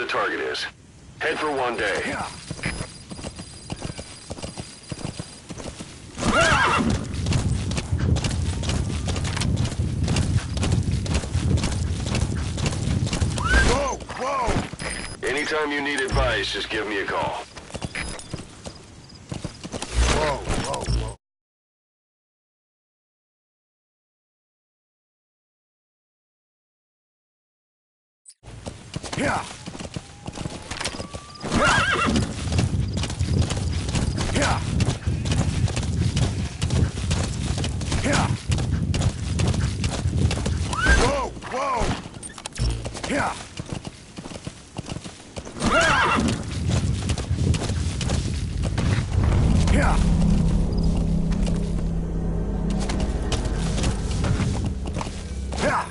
target is. Head for one day. Whoa! Whoa! Anytime you need advice, just give me a call. Whoa! Whoa! Whoa! Yeah! Yeah! Yeah! Whoa! Whoa! Yeah! Yeah! Yeah!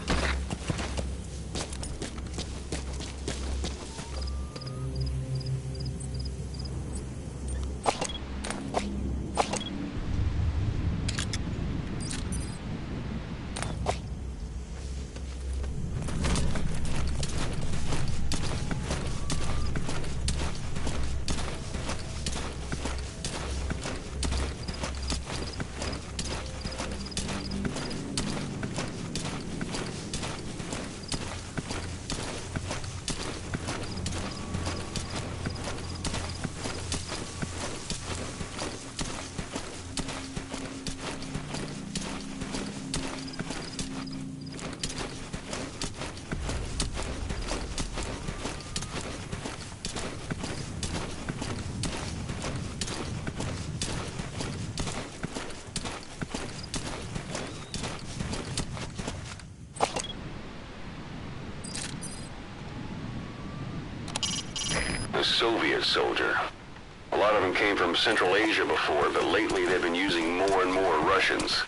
A Soviet soldier. A lot of them came from Central Asia before, but lately they've been using more and more Russians.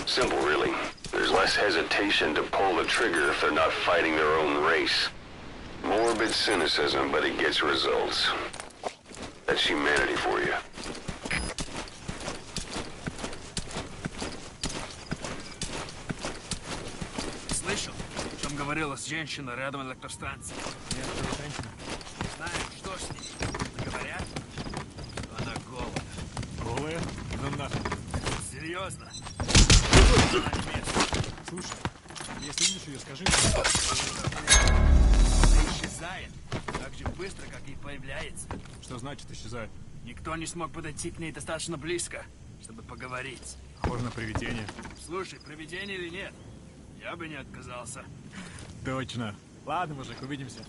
Simple, really. There's less hesitation to pull the trigger if they're not fighting their own race. Morbid cynicism, but it gets results. That's humanity for you. Слышал, о чем говорила женщина рядом от электростанции? Нет, это женщина. Знаешь, что с ней? Говорят, что она голая. Голая? Ну нахуй. Серьезно? Она на месте. Слушай, если видишь ее, скажи. Она исчезает так же быстро, как и появляется. Что значит исчезает? Никто не смог подойти к ней достаточно близко, чтобы поговорить. Похоже на привидение. Слушай, привидение или нет, я бы не отказался. Точно. Ладно, мужик, увидимся.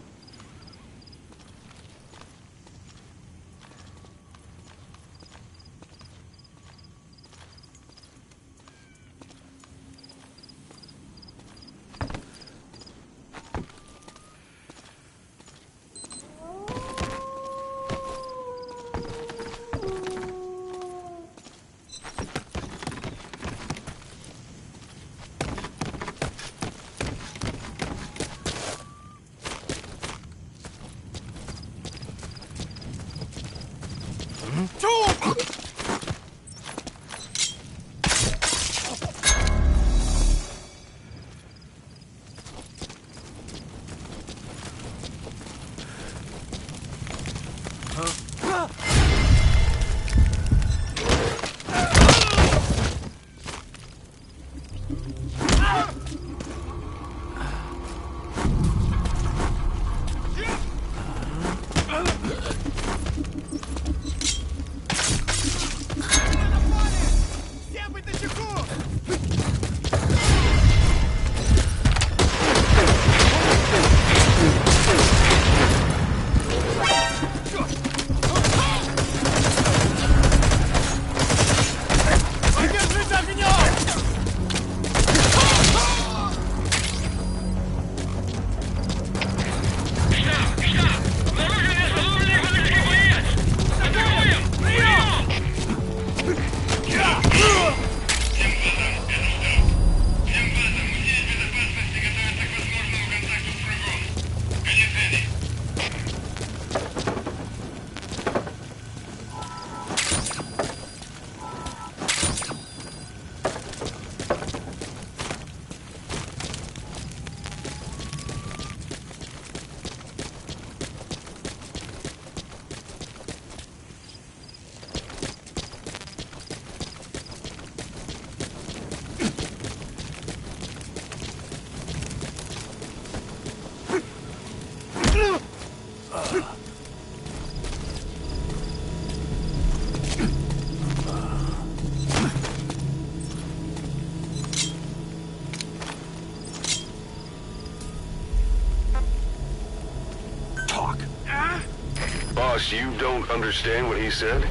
Boss, you don't understand what he said?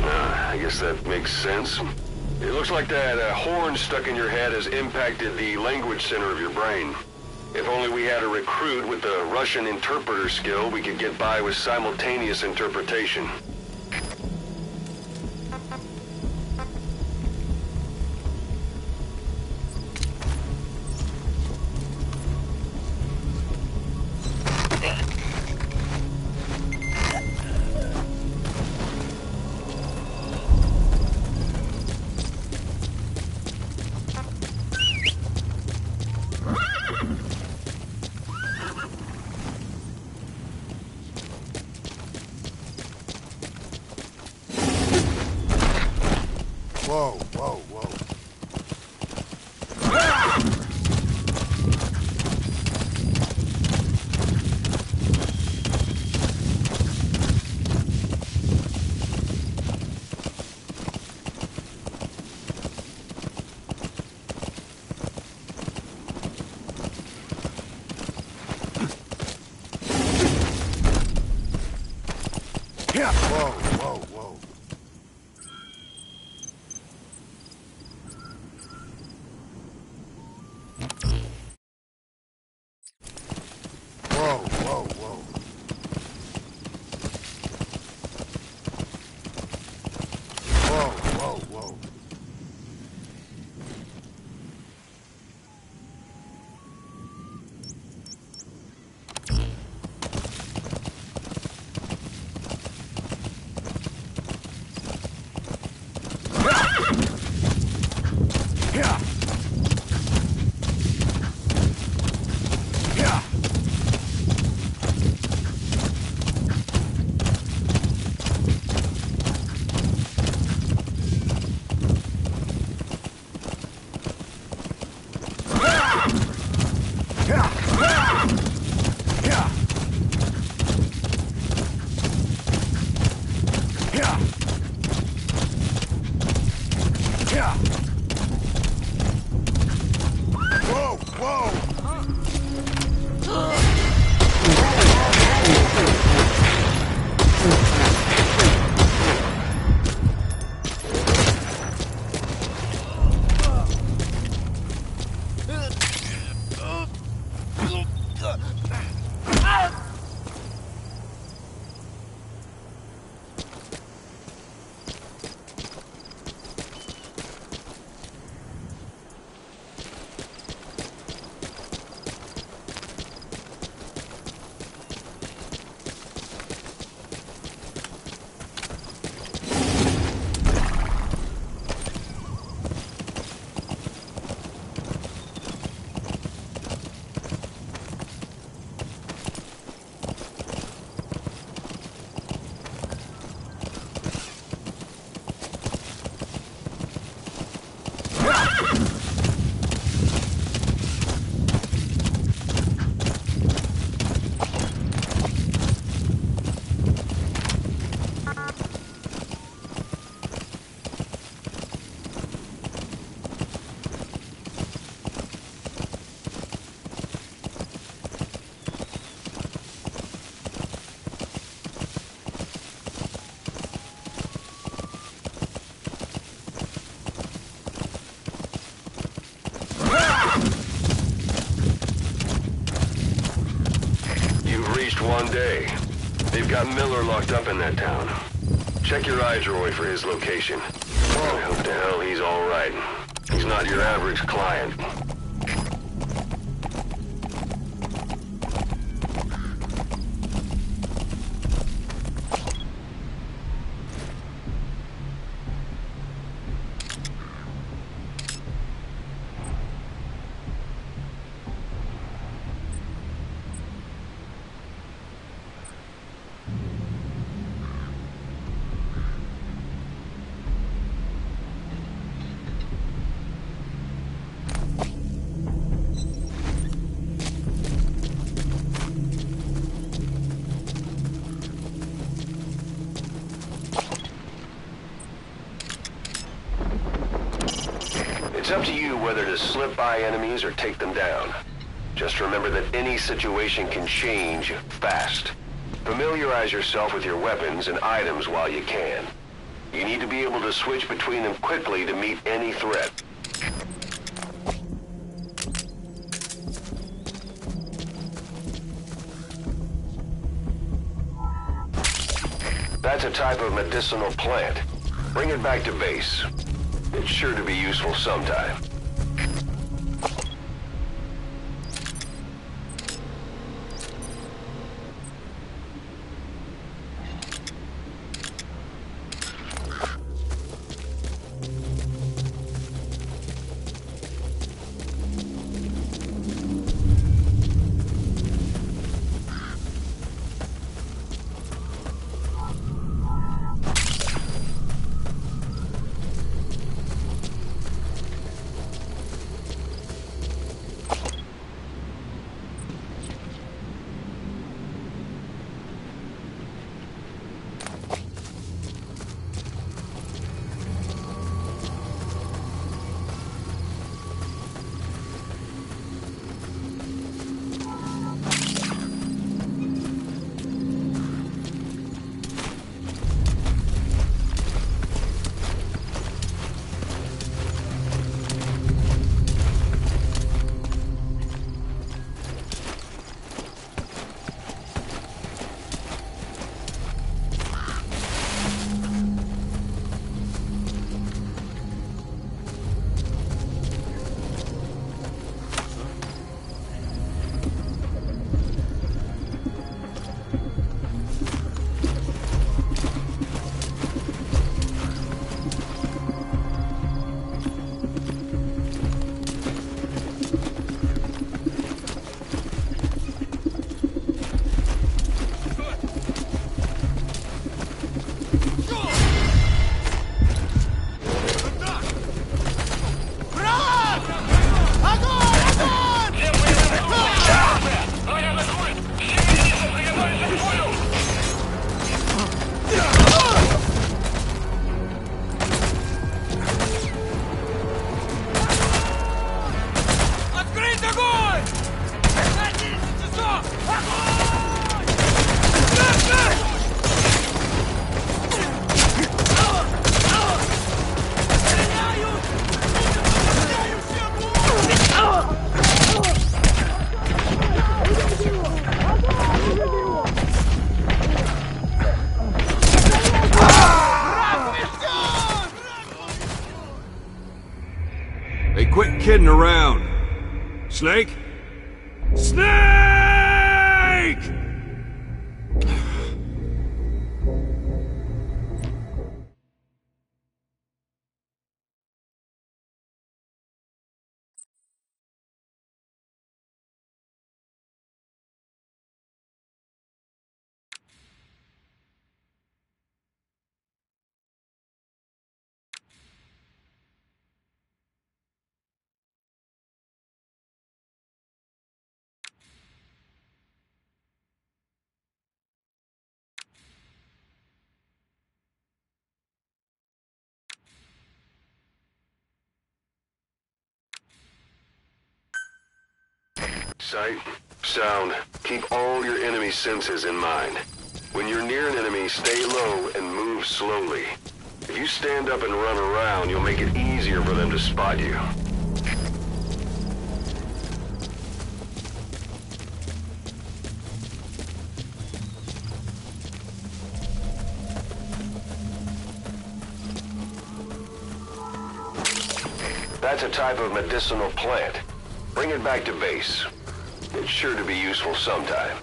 I guess that makes sense. It looks like that horn stuck in your head has impacted the language center of your brain. If only we had a recruit with the Russian interpreter skill, we could get by with simultaneous interpretation. Whoa, whoa, whoa. Yeah. Whoa, whoa, whoa. Whoa, whoa, whoa. Whoa, whoa, whoa. Yeah. Yeah. Yeah. Yeah. Yeah. Yeah. Whoa, whoa. You've reached one day. They've got Miller locked up in that town. Check your iDroid for his location. I hope to hell he's all right. He's not your average client. It's up to you whether to slip by enemies or take them down. Just remember that any situation can change fast. Familiarize yourself with your weapons and items while you can. You need to be able to switch between them quickly to meet any threat. That's a type of medicinal plant. Bring it back to base. It's sure to be useful sometime. Hey, quit kidding around. Snake? Snake! Sight, sound, keep all your enemy senses in mind. When you're near an enemy, stay low and move slowly. If you stand up and run around, you'll make it easier for them to spot you. That's a type of medicinal plant. Bring it back to base. It's sure to be useful sometime.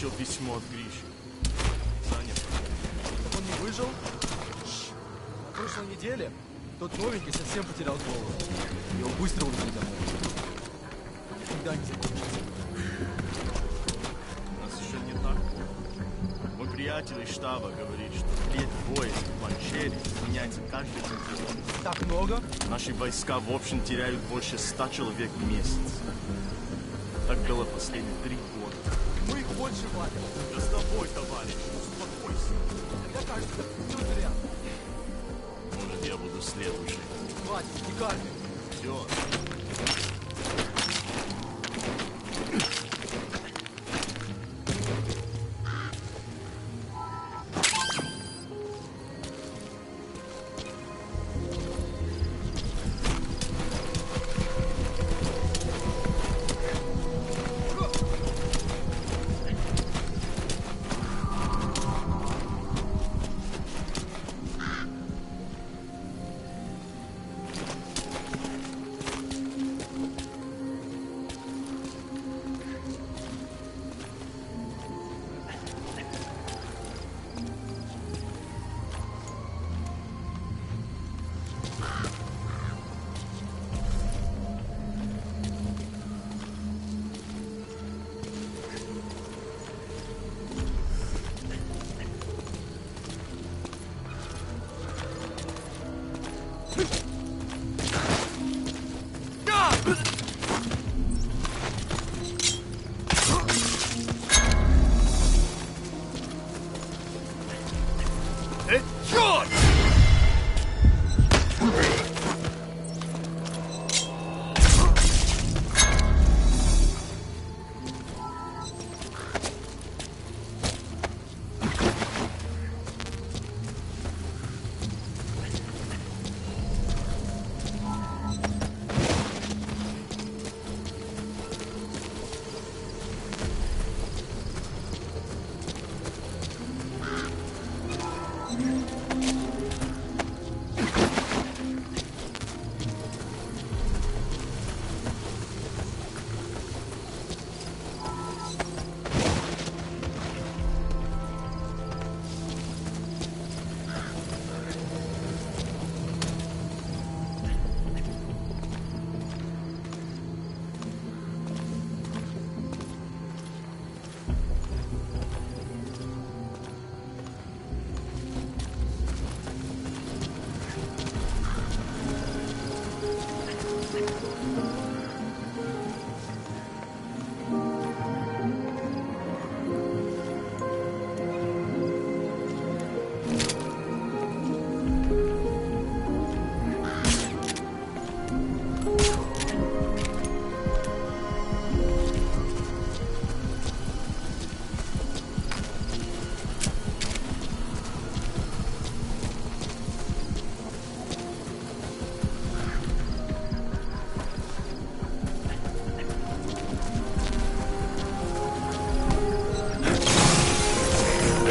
получил письмо от Гриши. Занят. Он не выжил? На прошлой неделе тот новенький совсем потерял голову. Его быстро увезли домой. Никогда не закончится. У нас еще не так. Мой приятель из штаба говорит, что треть войск в Манчжерии меняется каждый день. Так много? Наши войска в общем теряют больше 100 человек в месяц. Так было последние 3 года. Мы их больше валим. Я с тобой, товарищ, успокойся. Тогда кажется, все зря. Может, я буду следующий. Хватит, не карми. Все.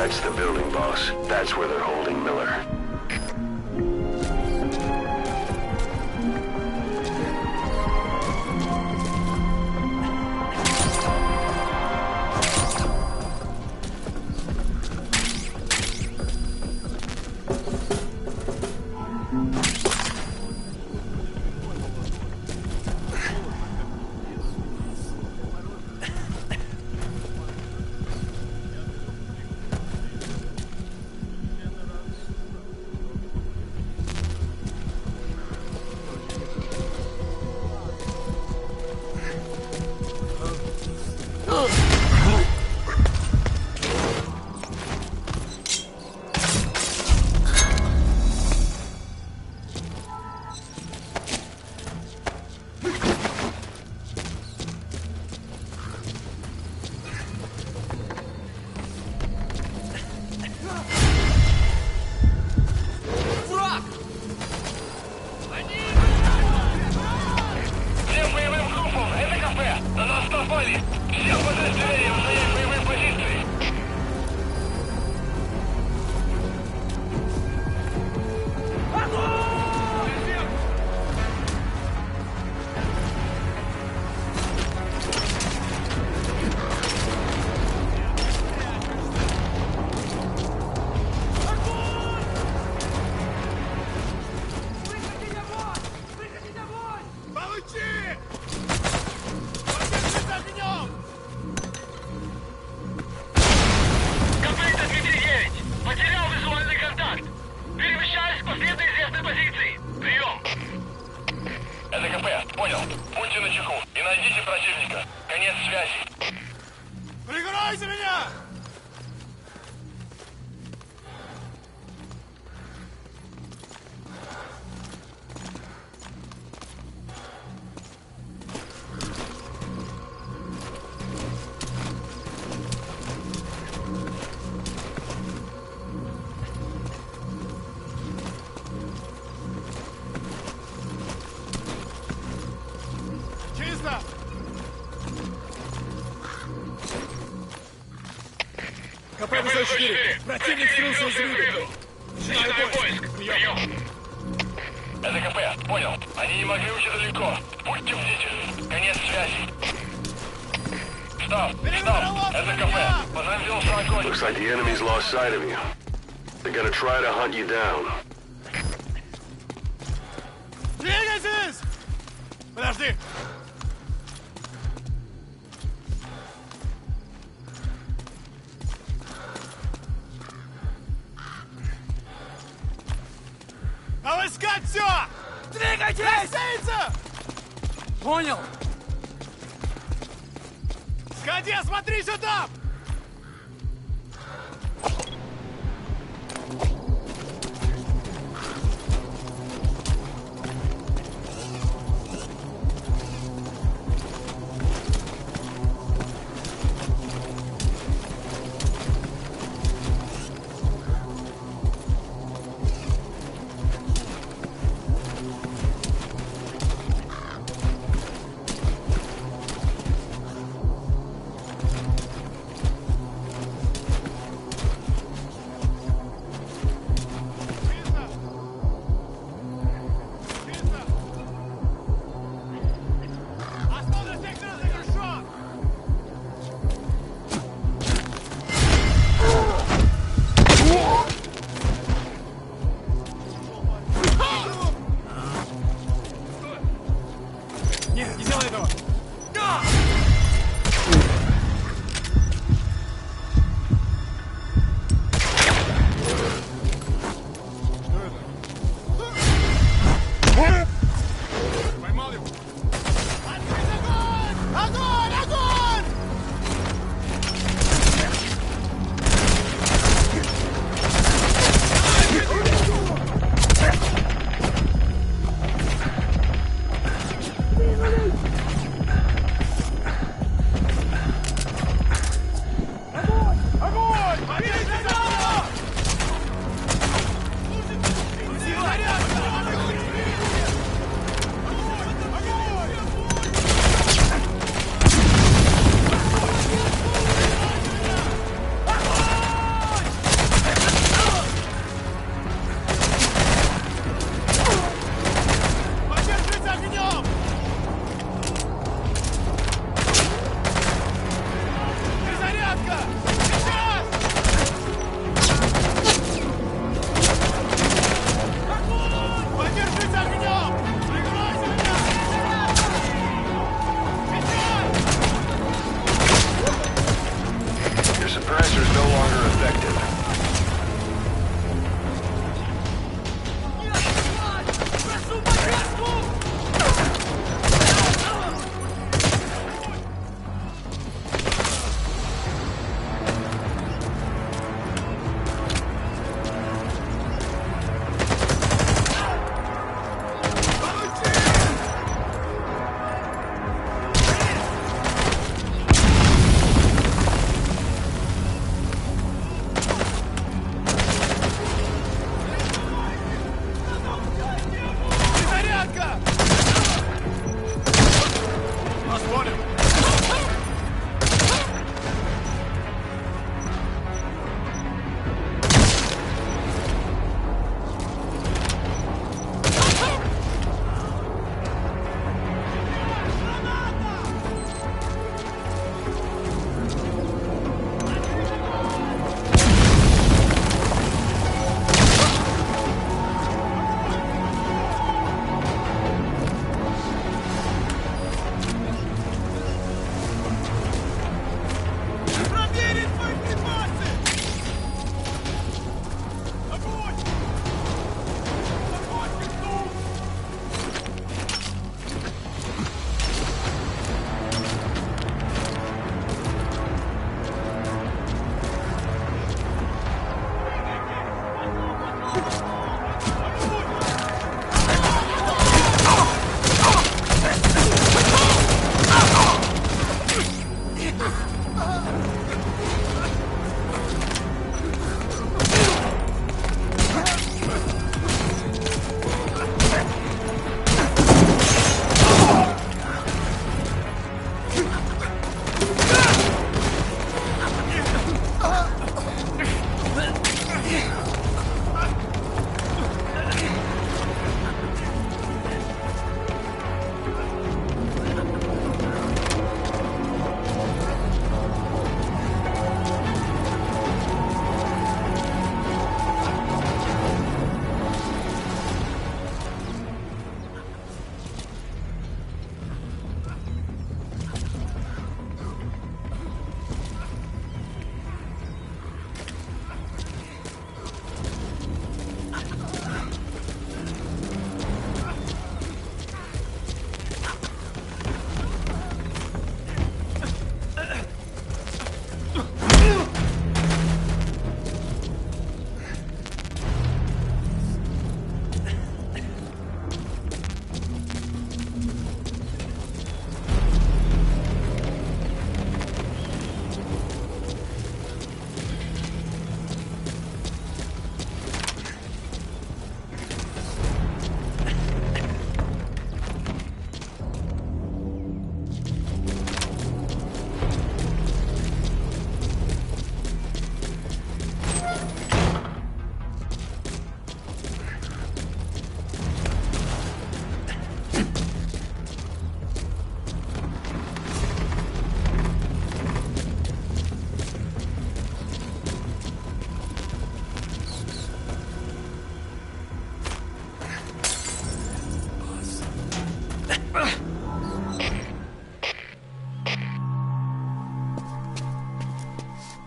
That's the building, boss. That's where they're holding Miller. меня! Чисто! КП-4! Противник скрылся из виду! Начинаю поиск! Прием! Это КП, понял. Они не могли уйти далеко. Будьте бдительны. Конец связи. Стоп, стоп. Это КП. Возразился огонь. Looks like the enemy's lost sight of you. They're gonna try to hunt you down. Двигайтесь! Подожди! Обыскать все! Двигайтесь! Рассеяться! Понял! Сходи, смотри сюда!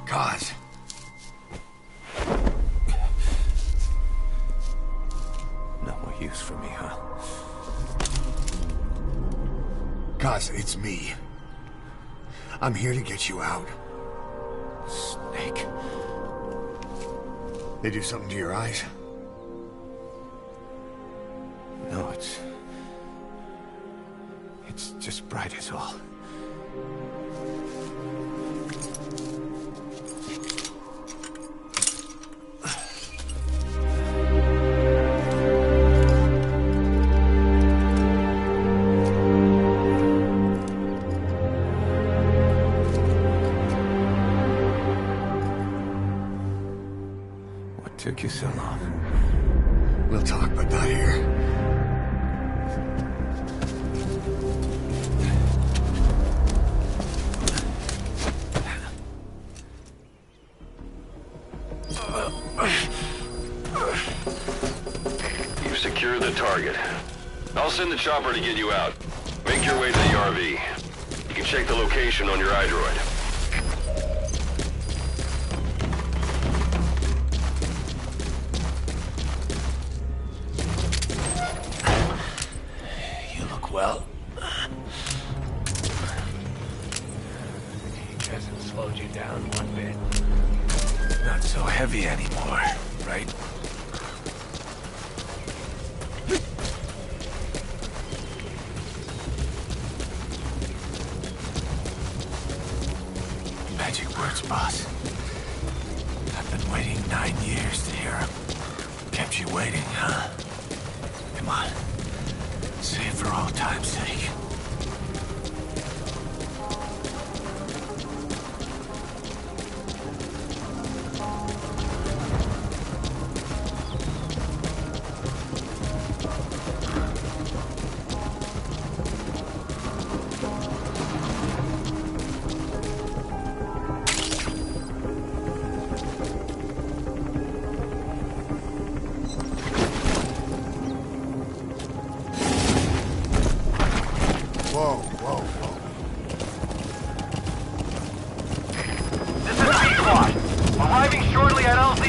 Cause. No more use for me, huh? Cause, it's me. I'm here to get you out. Snake. They do something to your eyes? No, it's just bright as all. What took you so long? We'll talk, but not here. You've secured the target. I'll send the chopper to get you out. Make your way to the RV. You can check the location on your iDroid. You look well. He hasn't slowed you down one bit. Not so heavy anymore, right? Magic words, boss. I've been waiting 9 years to hear them. Kept you waiting, huh? Come on. Say it for old time's sake. Whoa, whoa, whoa. This is B-Squad. Arriving shortly at LZ.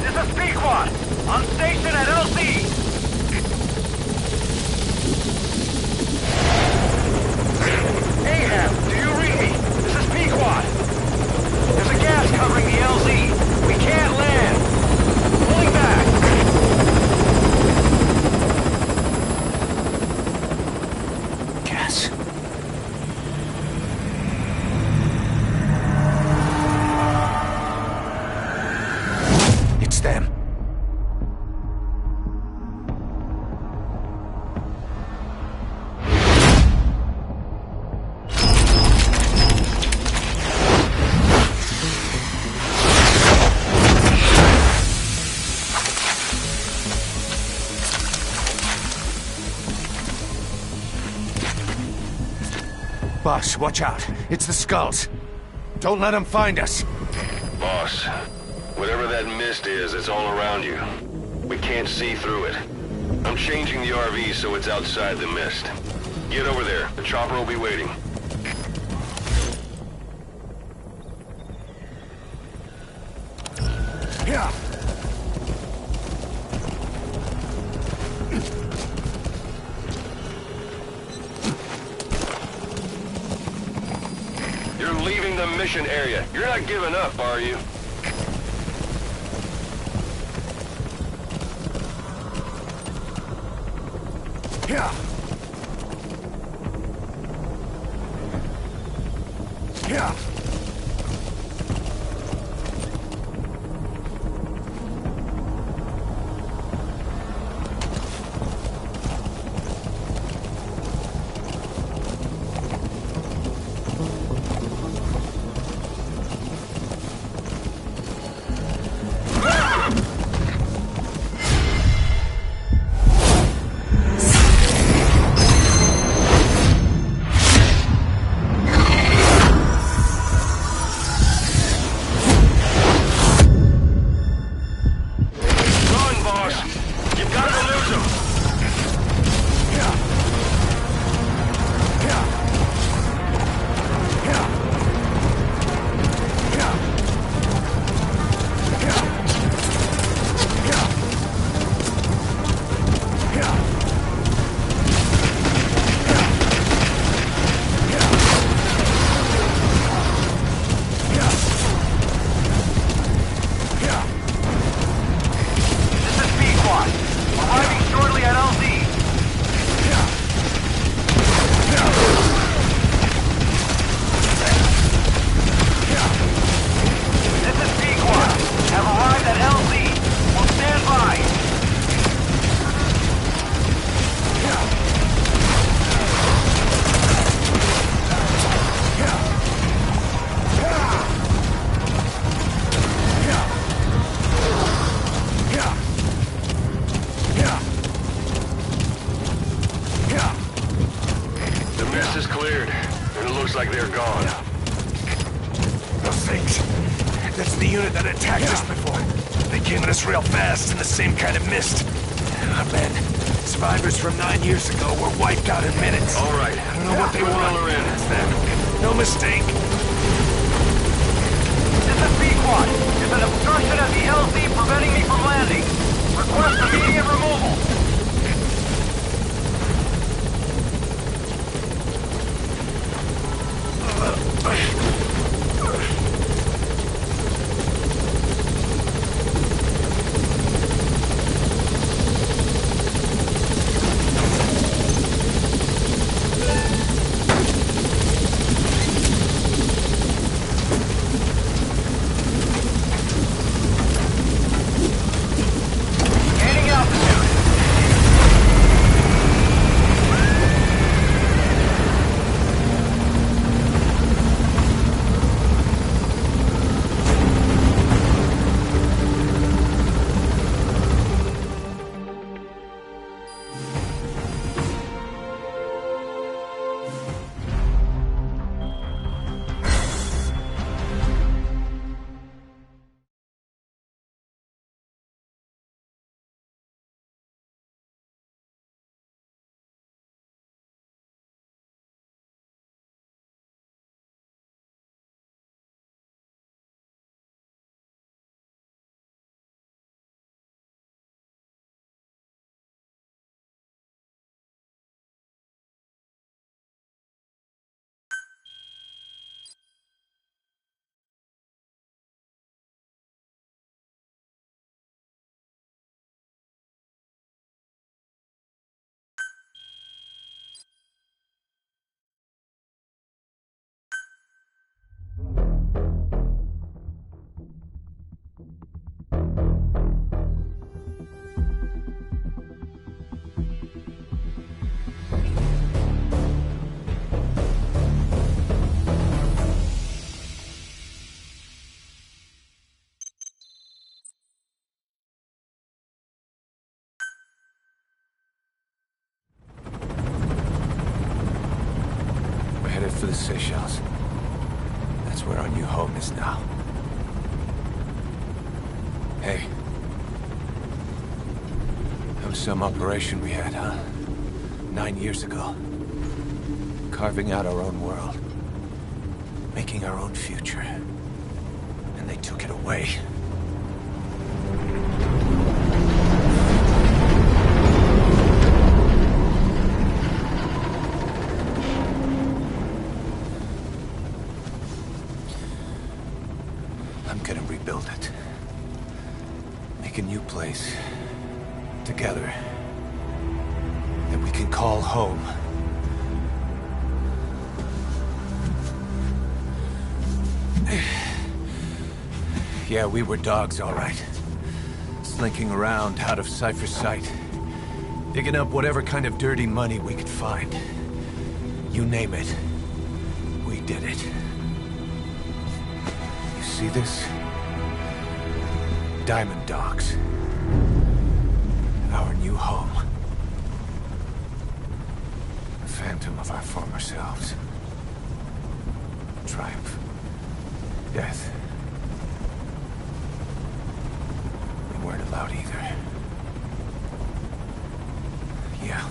This is B-Squad. On station at LZ. Ahab, do you read me? This is Pequod. There's a gas covering the LZ. We can't land. Pulling back. Gas. It's them. Boss, watch out. It's the Skulls. Don't let them find us. Boss, whatever that mist is, it's all around you. We can't see through it. I'm changing the RV so it's outside the mist. Get over there. The chopper will be waiting. You're leaving the mission area. You're not giving up, are you? Yeah. Yeah. Like they're gone. Those things. That's the unit that attacked us before. They came at us real fast in the same kind of mist. Oh, man. Survivors from 9 years ago were wiped out in minutes. All right. I don't know what they want. Miller in. It's them. No mistake. This is B-Quad. There's an obstruction at the LZ preventing me from landing. Request immediate removal. For the Seychelles. That's where our new home is now. Hey. That was some operation we had, huh? 9 years ago. Carving out our own world. Making our own future. And they took it away. I'm gonna rebuild it. Make a new place. Together. That we can call home. Yeah, we were dogs, all right. Slinking around out of Cypher's sight. Digging up whatever kind of dirty money we could find. You name it. We did it. You see this? Diamond Dogs. Our new home. A phantom of our former selves. Triumph. Death. We weren't allowed either. Yeah.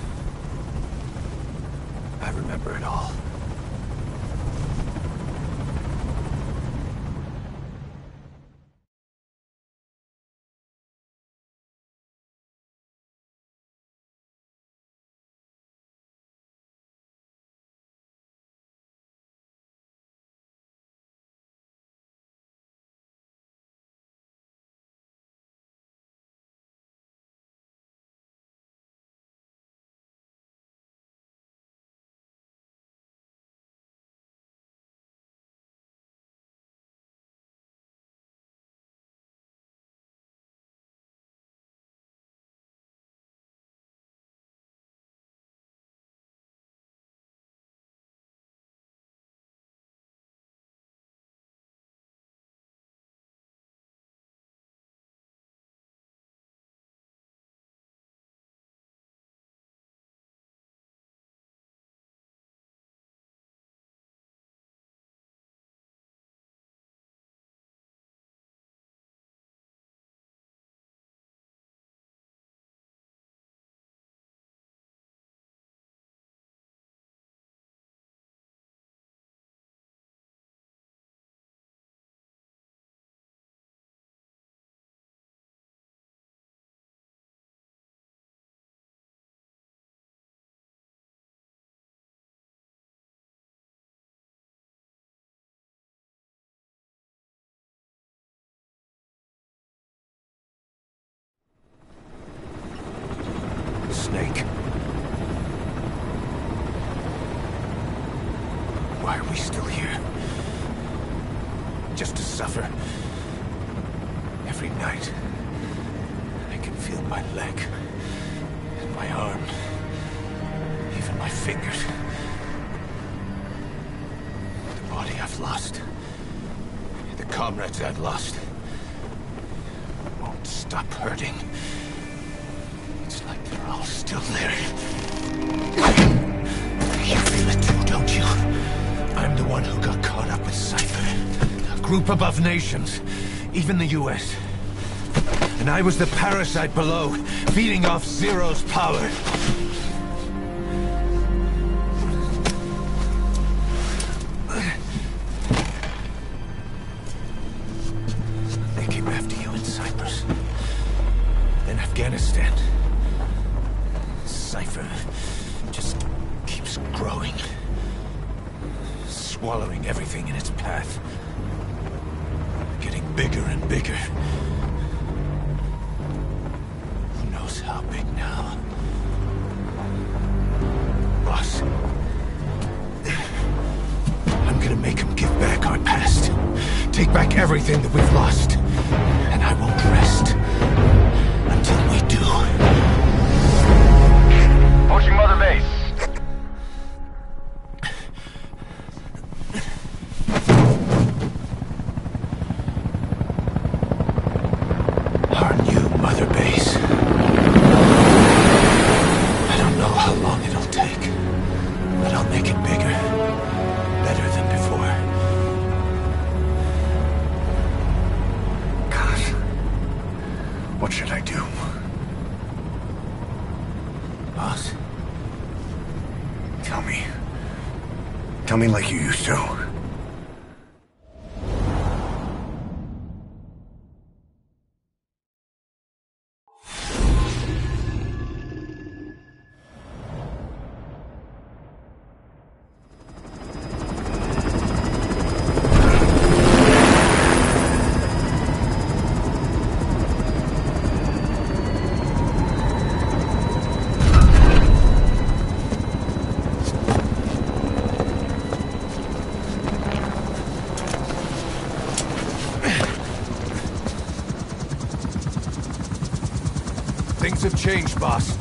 I remember it all. Snake. Why are we still here? Just to suffer. Every night, I can feel my leg, and my arm, even my fingers. The body I've lost, the comrades I've lost, won't stop hurting. It's like they're all still there. You feel it too, don't you? I'm the one who got caught up with Cypher. A group above nations, even the US. And I was the parasite below, feeding off Zero's power. They came after you in Cyprus. Then Afghanistan. Cypher just keeps growing. Swallowing everything in its path. Getting bigger and bigger. Who knows how big now? Boss. I'm gonna make him give back our past. Take back everything that we've lost. And I won't rest until we do. Approaching Mother Base. Our new Mother Base. I don't know how long it'll take, but I'll make it bigger. Better than before. God. What should I do? Boss? Tell me. Tell me like you used to. Things have changed, boss.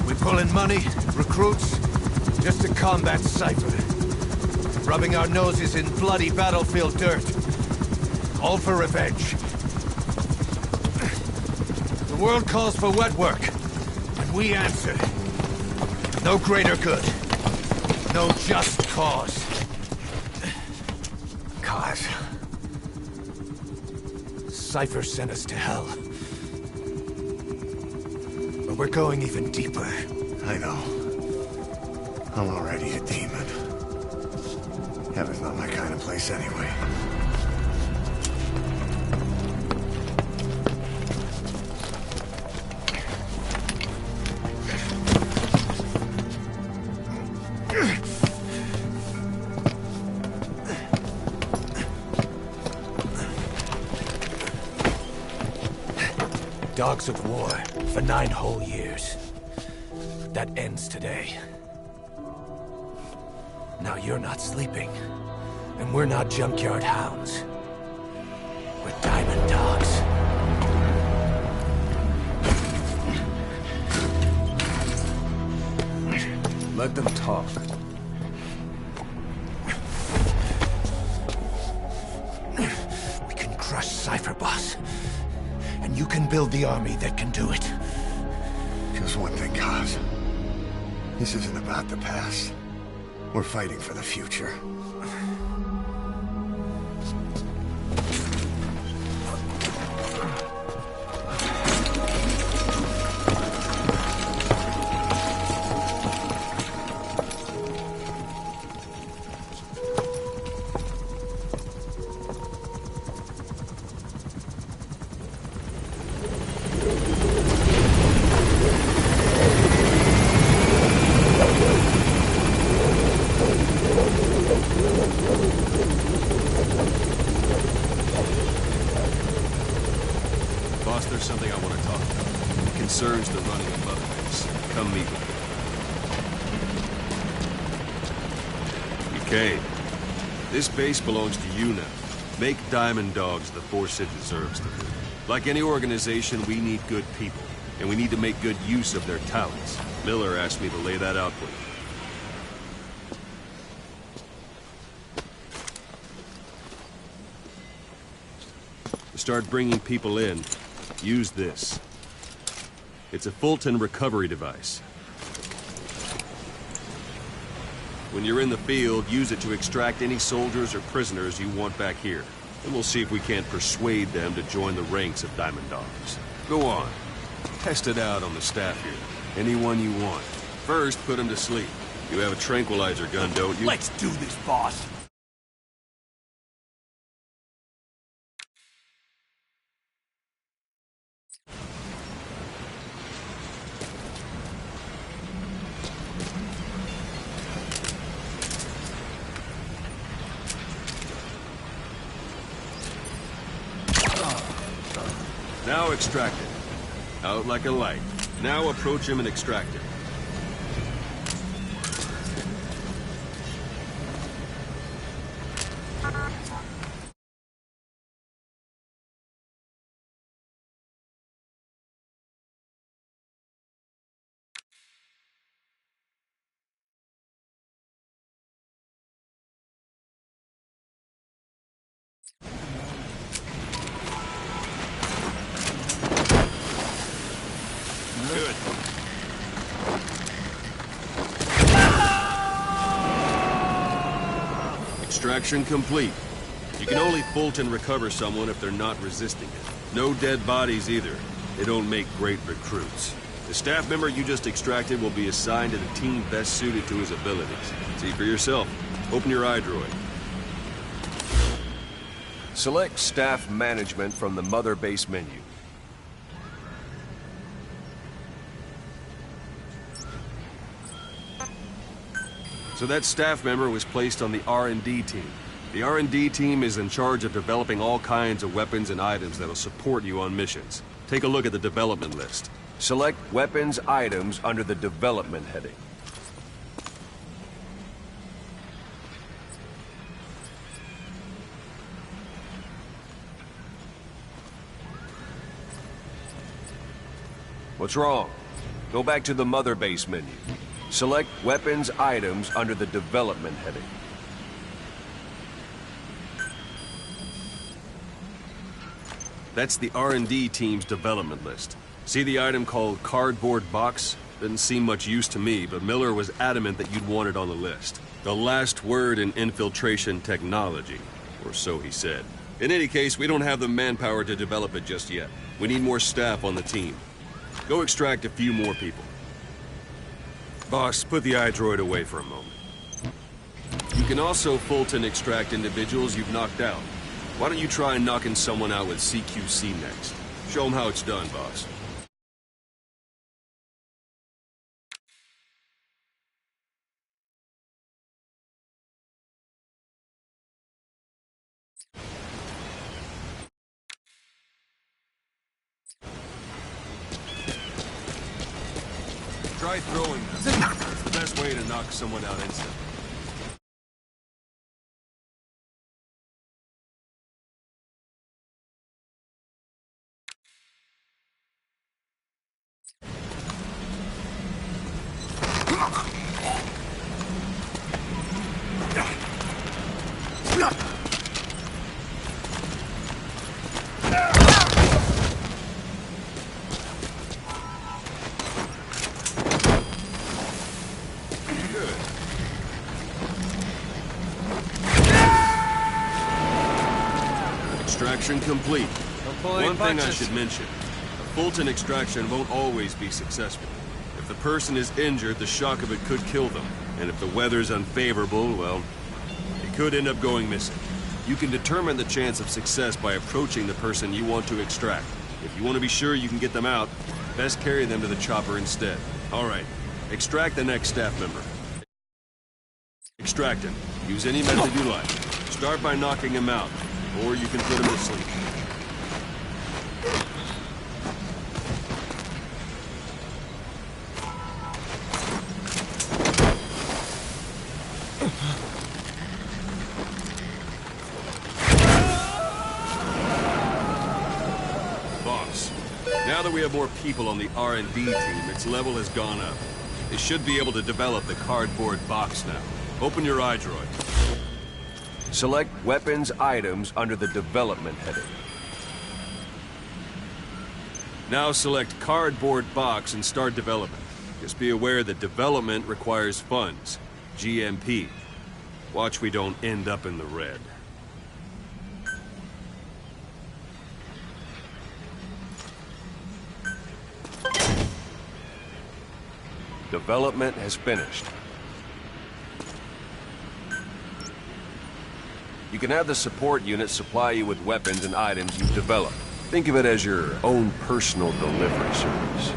We pull in money, recruits, just to combat Cypher. Rubbing our noses in bloody battlefield dirt. All for revenge. The world calls for wet work, and we answer. No greater good. No just cause. Cause. Cypher sent us to hell. But we're going even deeper. I know. I'm already a demon. Heaven's not my kind of place anyway. Dogs of war for 9 whole years. That ends today. Now you're not sleeping, and we're not junkyard hounds. We're diamond dogs. Let them talk. We can crush Cypher, boss. And you can build the army that can do it. Just one thing, Kaz. This isn't about the past. We're fighting for the future. Boss, there's something I want to talk about. It concerns the running of Mother Base. Come meet with me. Okay. This base belongs to you now. Make Diamond Dogs the force it deserves to be. Like any organization, we need good people, and we need to make good use of their talents. Miller asked me to lay that out for you. To start bringing people in, use this. It's a Fulton recovery device. When you're in the field, use it to extract any soldiers or prisoners you want back here. And we'll see if we can't persuade them to join the ranks of Diamond Dogs. Go on. Test it out on the staff here. Anyone you want. First, put them to sleep. You have a tranquilizer gun, don't you? Let's do this, boss. Now extract it. Out like a light. Now approach him and extract it. Good. Extraction complete. You can only Fulton recover someone if they're not resisting it. No dead bodies either. They don't make great recruits. The staff member you just extracted will be assigned to the team best suited to his abilities. See for yourself. Open your iDroid. Select Staff Management from the Mother Base menu. So that staff member was placed on the R&D team. The R&D team is in charge of developing all kinds of weapons and items that'll support you on missions. Take a look at the development list. Select Weapons Items under the Development heading. What's wrong? Go back to the Mother Base menu. Select Weapons Items under the Development heading. That's the R&D team's development list. See the item called Cardboard Box? Didn't seem much use to me, but Miller was adamant that you'd want it on the list. The last word in infiltration technology, or so he said. In any case, we don't have the manpower to develop it just yet. We need more staff on the team. Go extract a few more people. Boss, put the iDroid away for a moment. You can also Fulton extract individuals you've knocked out. Why don't you try knocking someone out with CQC next? Show them how it's done, boss. Try throwing them. It's the best way to knock someone out instantly. Extraction complete. One thing I should mention, a Fulton extraction won't always be successful. If the person is injured, the shock of it could kill them. And if the weather's unfavorable, well, it could end up going missing. You can determine the chance of success by approaching the person you want to extract. If you want to be sure you can get them out, best carry them to the chopper instead. All right, extract the next staff member. Extract him. Use any method you like. Start by knocking him out, or you can put him to sleep. Boss, now that we have more people on the R&D team, its level has gone up. They should be able to develop the cardboard box now. Open your iDroid. Select Weapons Items under the Development heading. Now select Cardboard Box and start development. Just be aware that development requires funds. GMP. Watch we don't end up in the red. Development has finished. You can have the support unit supply you with weapons and items you've developed. Think of it as your own personal delivery service.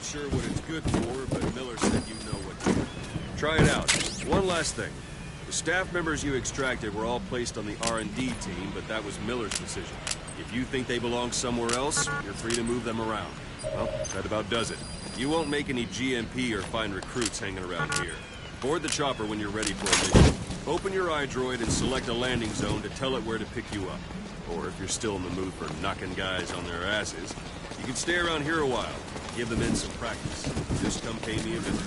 Sure what it's good for, but Miller said you know what to do. Try it out. One last thing. The staff members you extracted were all placed on the R&D team, but that was Miller's decision. If you think they belong somewhere else, you're free to move them around. Well, that about does it. You won't make any GMP or find recruits hanging around here. Board the chopper when you're ready for a mission. Open your iDroid and select a landing zone to tell it where to pick you up. Or if you're still in the mood for knocking guys on their asses, you can stay around here a while. Give the men some practice. Just come pay me a visit.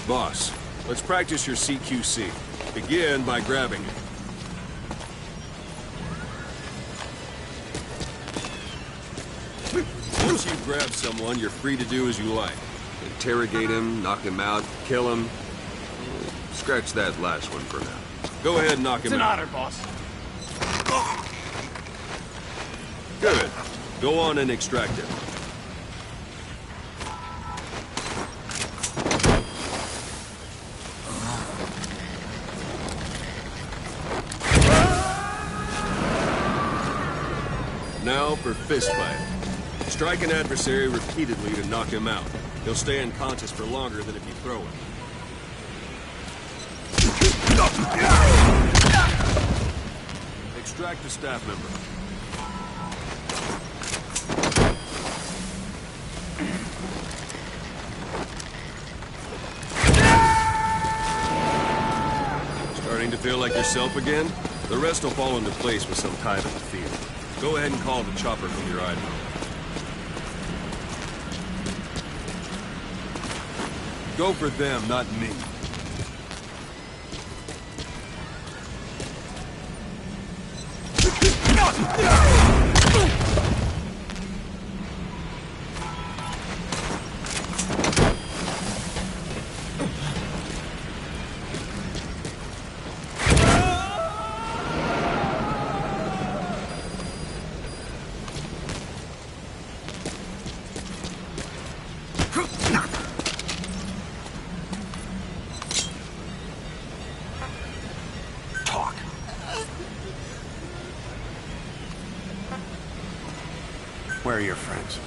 Boss, let's practice your CQC. Begin by grabbing it. Once you've grabbed someone, you're free to do as you like. Interrogate him, knock him out, kill him. Scratch that last one for now. Go ahead and knock him out. It's an honor, boss. Good. Go on and extract him. Now for fist fight. Strike an adversary repeatedly to knock him out. He'll stay unconscious for longer than if you throw him. Extract the staff member. Starting to feel like yourself again? The rest will fall into place with some time in the field. Go ahead and call the chopper from your iPhone. Go for them, not me. Where are your friends?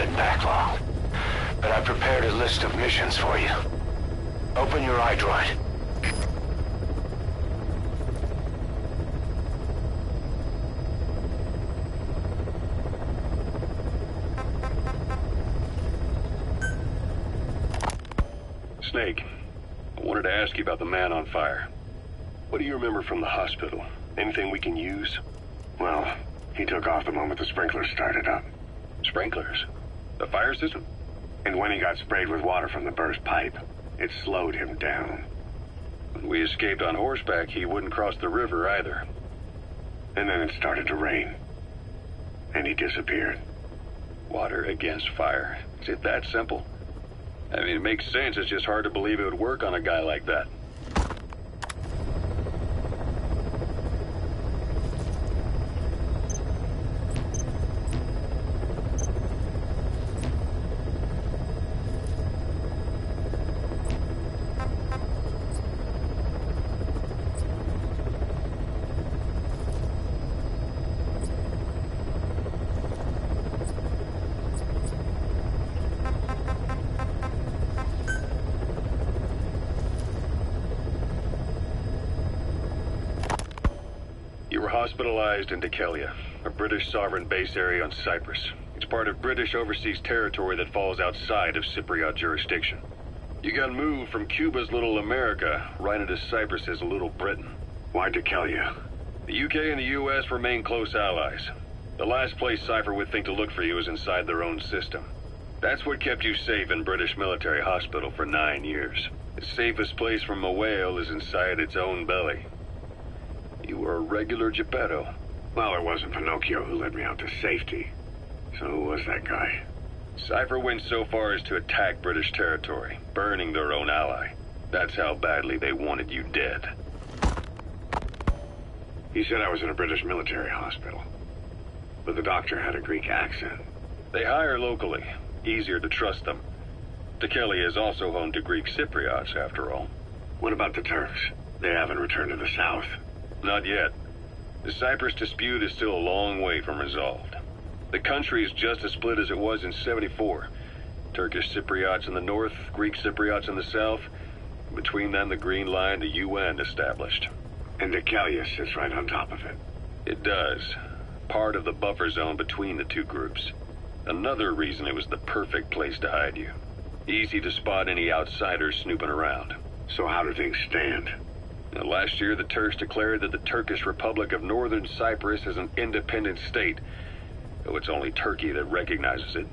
been backlogged. But I prepared a list of missions for you. Open your iDroid. Snake, I wanted to ask you about the man on fire. What do you remember from the hospital? Anything we can use? Well, he took off the moment the sprinklers started up. Sprinklers? The fire system? And when he got sprayed with water from the burst pipe, it slowed him down. When we escaped on horseback, he wouldn't cross the river either. And then it started to rain. And he disappeared. Water against fire. Is it that simple? I mean, it makes sense. It's just hard to believe it would work on a guy like that. Hospitalized in Dikelia, a British sovereign base area on Cyprus. It's part of British overseas territory that falls outside of Cypriot jurisdiction. You got moved from Cuba's Little America right into Cyprus's Little Britain. Why Dikelia? The UK and the US remain close allies. The last place Cypher would think to look for you is inside their own system. That's what kept you safe in British military hospital for 9 years. The safest place from a whale is inside its own belly. You were a regular Geppetto. Well, it wasn't Pinocchio who led me out to safety. So who was that guy? Cypher went so far as to attack British territory, burning their own ally. That's how badly they wanted you dead. He said I was in a British military hospital. But the doctor had a Greek accent. They hire locally. Easier to trust them. Dikelia is also home to Greek Cypriots, after all. What about the Turks? They haven't returned to the south. Not yet. The Cyprus dispute is still a long way from resolved. The country is just as split as it was in '74. Turkish Cypriots in the north, Greek Cypriots in the south. Between them, the Green Line, the UN established. And Dikelia sits right on top of it. It does. Part of the buffer zone between the two groups. Another reason it was the perfect place to hide you. Easy to spot any outsiders snooping around. So how do things stand? Now, last year, the Turks declared that the Turkish Republic of Northern Cyprus is an independent state, though it's only Turkey that recognizes it.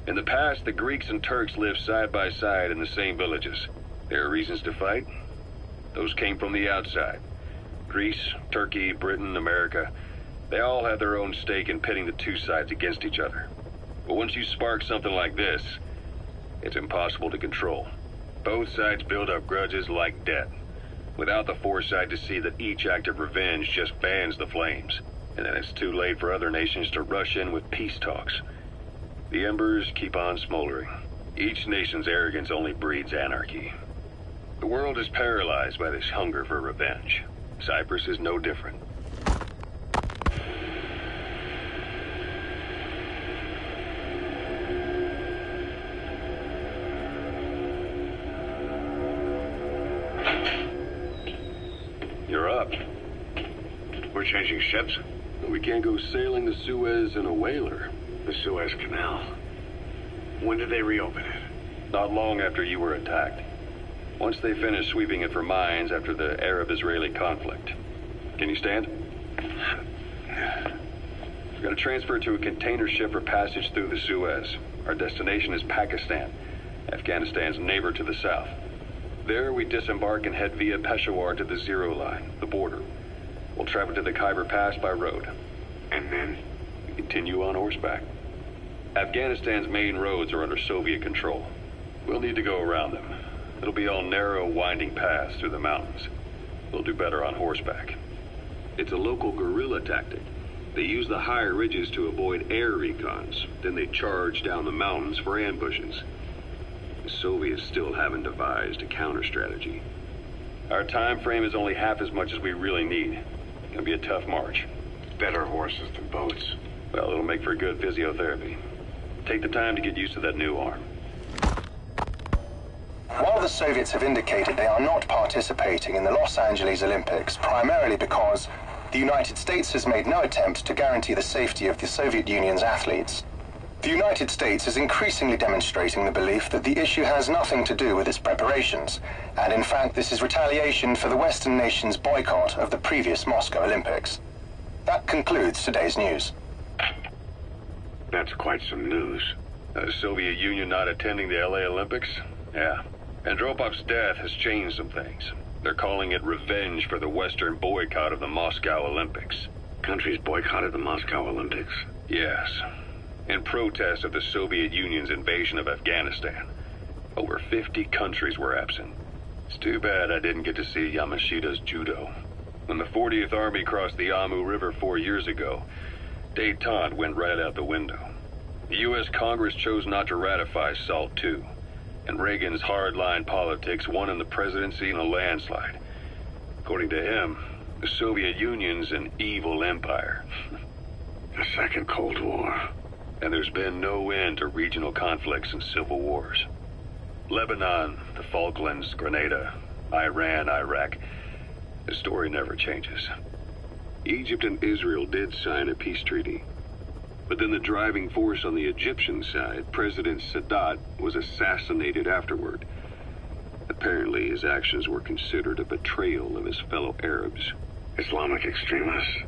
In the past, the Greeks and Turks lived side by side in the same villages. There are reasons to fight. Those came from the outside. Greece, Turkey, Britain, America, they all had their own stake in pitting the two sides against each other. But once you spark something like this, it's impossible to control. Both sides build up grudges like debt, without the foresight to see that each act of revenge just fans the flames. And then it's too late for other nations to rush in with peace talks. The embers keep on smoldering. Each nation's arrogance only breeds anarchy. The world is paralyzed by this hunger for revenge. Cyprus is no different. You're up. We're changing ships? We can't go sailing the Suez in a whaler. The Suez Canal. When did they reopen it? Not long after you were attacked. Once they finished sweeping it for mines after the Arab-Israeli conflict. Can you stand? We're going to transfer to a container ship for passage through the Suez. Our destination is Pakistan, Afghanistan's neighbor to the south. There, we disembark and head via Peshawar to the Zero Line, the border. We'll travel to the Khyber Pass by road. And then? We continue on horseback. Afghanistan's main roads are under Soviet control. We'll need to go around them. It'll be all narrow, winding paths through the mountains. We'll do better on horseback. It's a local guerrilla tactic. They use the higher ridges to avoid air recons. Then they charge down the mountains for ambushes. The Soviets still haven't devised a counter-strategy. Our time frame is only half as much as we really need. It'll be a tough march. Better horses than boats. Well, it'll make for good physiotherapy. Take the time to get used to that new arm. While the Soviets have indicated they are not participating in the Los Angeles Olympics, primarily because the United States has made no attempt to guarantee the safety of the Soviet Union's athletes, the United States is increasingly demonstrating the belief that the issue has nothing to do with its preparations, and in fact this is retaliation for the Western nations' boycott of the previous Moscow Olympics. That concludes today's news. That's quite some news. The Soviet Union not attending the LA Olympics? Yeah. Andropov's death has changed some things. They're calling it revenge for the Western boycott of the Moscow Olympics. Countries boycotted the Moscow Olympics? Yes. In protest of the Soviet Union's invasion of Afghanistan. Over 50 countries were absent. It's too bad I didn't get to see Yamashita's judo. When the 40th Army crossed the Amu River 4 years ago, détente went right out the window. The U.S. Congress chose not to ratify SALT II, and Reagan's hardline politics won him the presidency in a landslide. According to him, the Soviet Union's an evil empire. A second Cold War. And there's been no end to regional conflicts and civil wars. Lebanon, the Falklands, Grenada, Iran, Iraq. The story never changes. Egypt and Israel did sign a peace treaty. But then the driving force on the Egyptian side, President Sadat, was assassinated afterward. Apparently his actions were considered a betrayal of his fellow Arabs. Islamic extremists?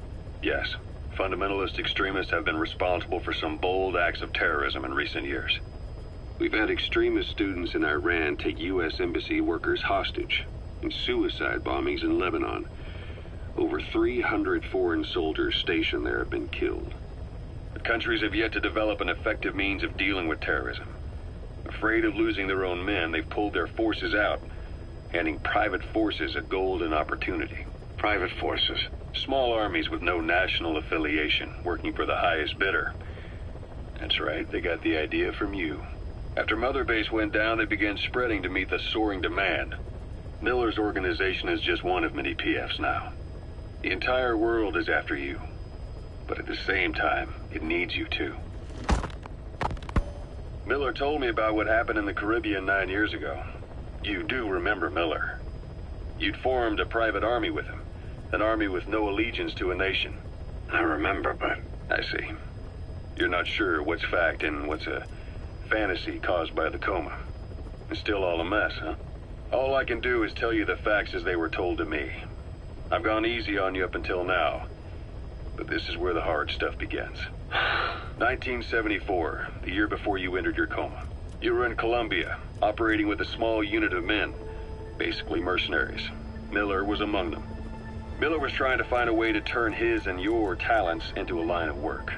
Yes. Fundamentalist extremists have been responsible for some bold acts of terrorism in recent years. We've had extremist students in Iran take U.S. embassy workers hostage, and suicide bombings in Lebanon. Over 300 foreign soldiers stationed there have been killed. The countries have yet to develop an effective means of dealing with terrorism. Afraid of losing their own men, they've pulled their forces out, handing private forces a golden opportunity. Private forces? Small armies with no national affiliation, working for the highest bidder. That's right, they got the idea from you. After Mother Base went down, they began spreading to meet the soaring demand. Miller's organization is just one of many PFs now. The entire world is after you. But at the same time, it needs you too. Miller told me about what happened in the Caribbean 9 years ago. You do remember Miller. You'd formed a private army with him. An army with no allegiance to a nation. I remember, but... I see. You're not sure what's fact and what's a fantasy caused by the coma. It's still all a mess, huh? All I can do is tell you the facts as they were told to me. I've gone easy on you up until now. But this is where the hard stuff begins. 1974, the year before you entered your coma. You were in Colombia, operating with a small unit of men. Basically mercenaries. Miller was among them. Miller was trying to find a way to turn his and your talents into a line of work.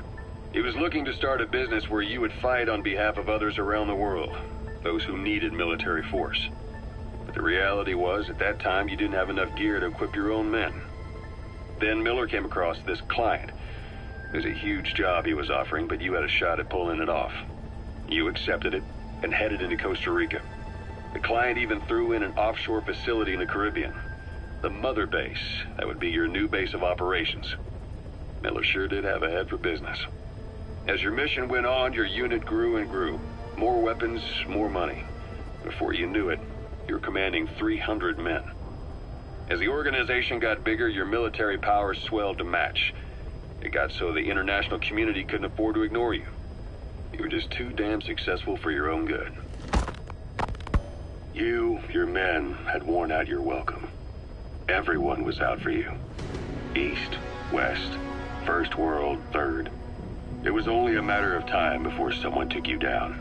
He was looking to start a business where you would fight on behalf of others around the world, those who needed military force. But the reality was, at that time, you didn't have enough gear to equip your own men. Then Miller came across this client. It was a huge job he was offering, but you had a shot at pulling it off. You accepted it and headed into Costa Rica. The client even threw in an offshore facility in the Caribbean. The Mother Base, that would be your new base of operations. Miller sure did have a head for business. As your mission went on, your unit grew and grew. More weapons, more money. Before you knew it, you were commanding 300 men. As the organization got bigger, your military powers swelled to match. It got so the international community couldn't afford to ignore you. You were just too damn successful for your own good. You, your men, had worn out your welcome. Everyone was out for you. East, West, First World, Third. It was only a matter of time before someone took you down.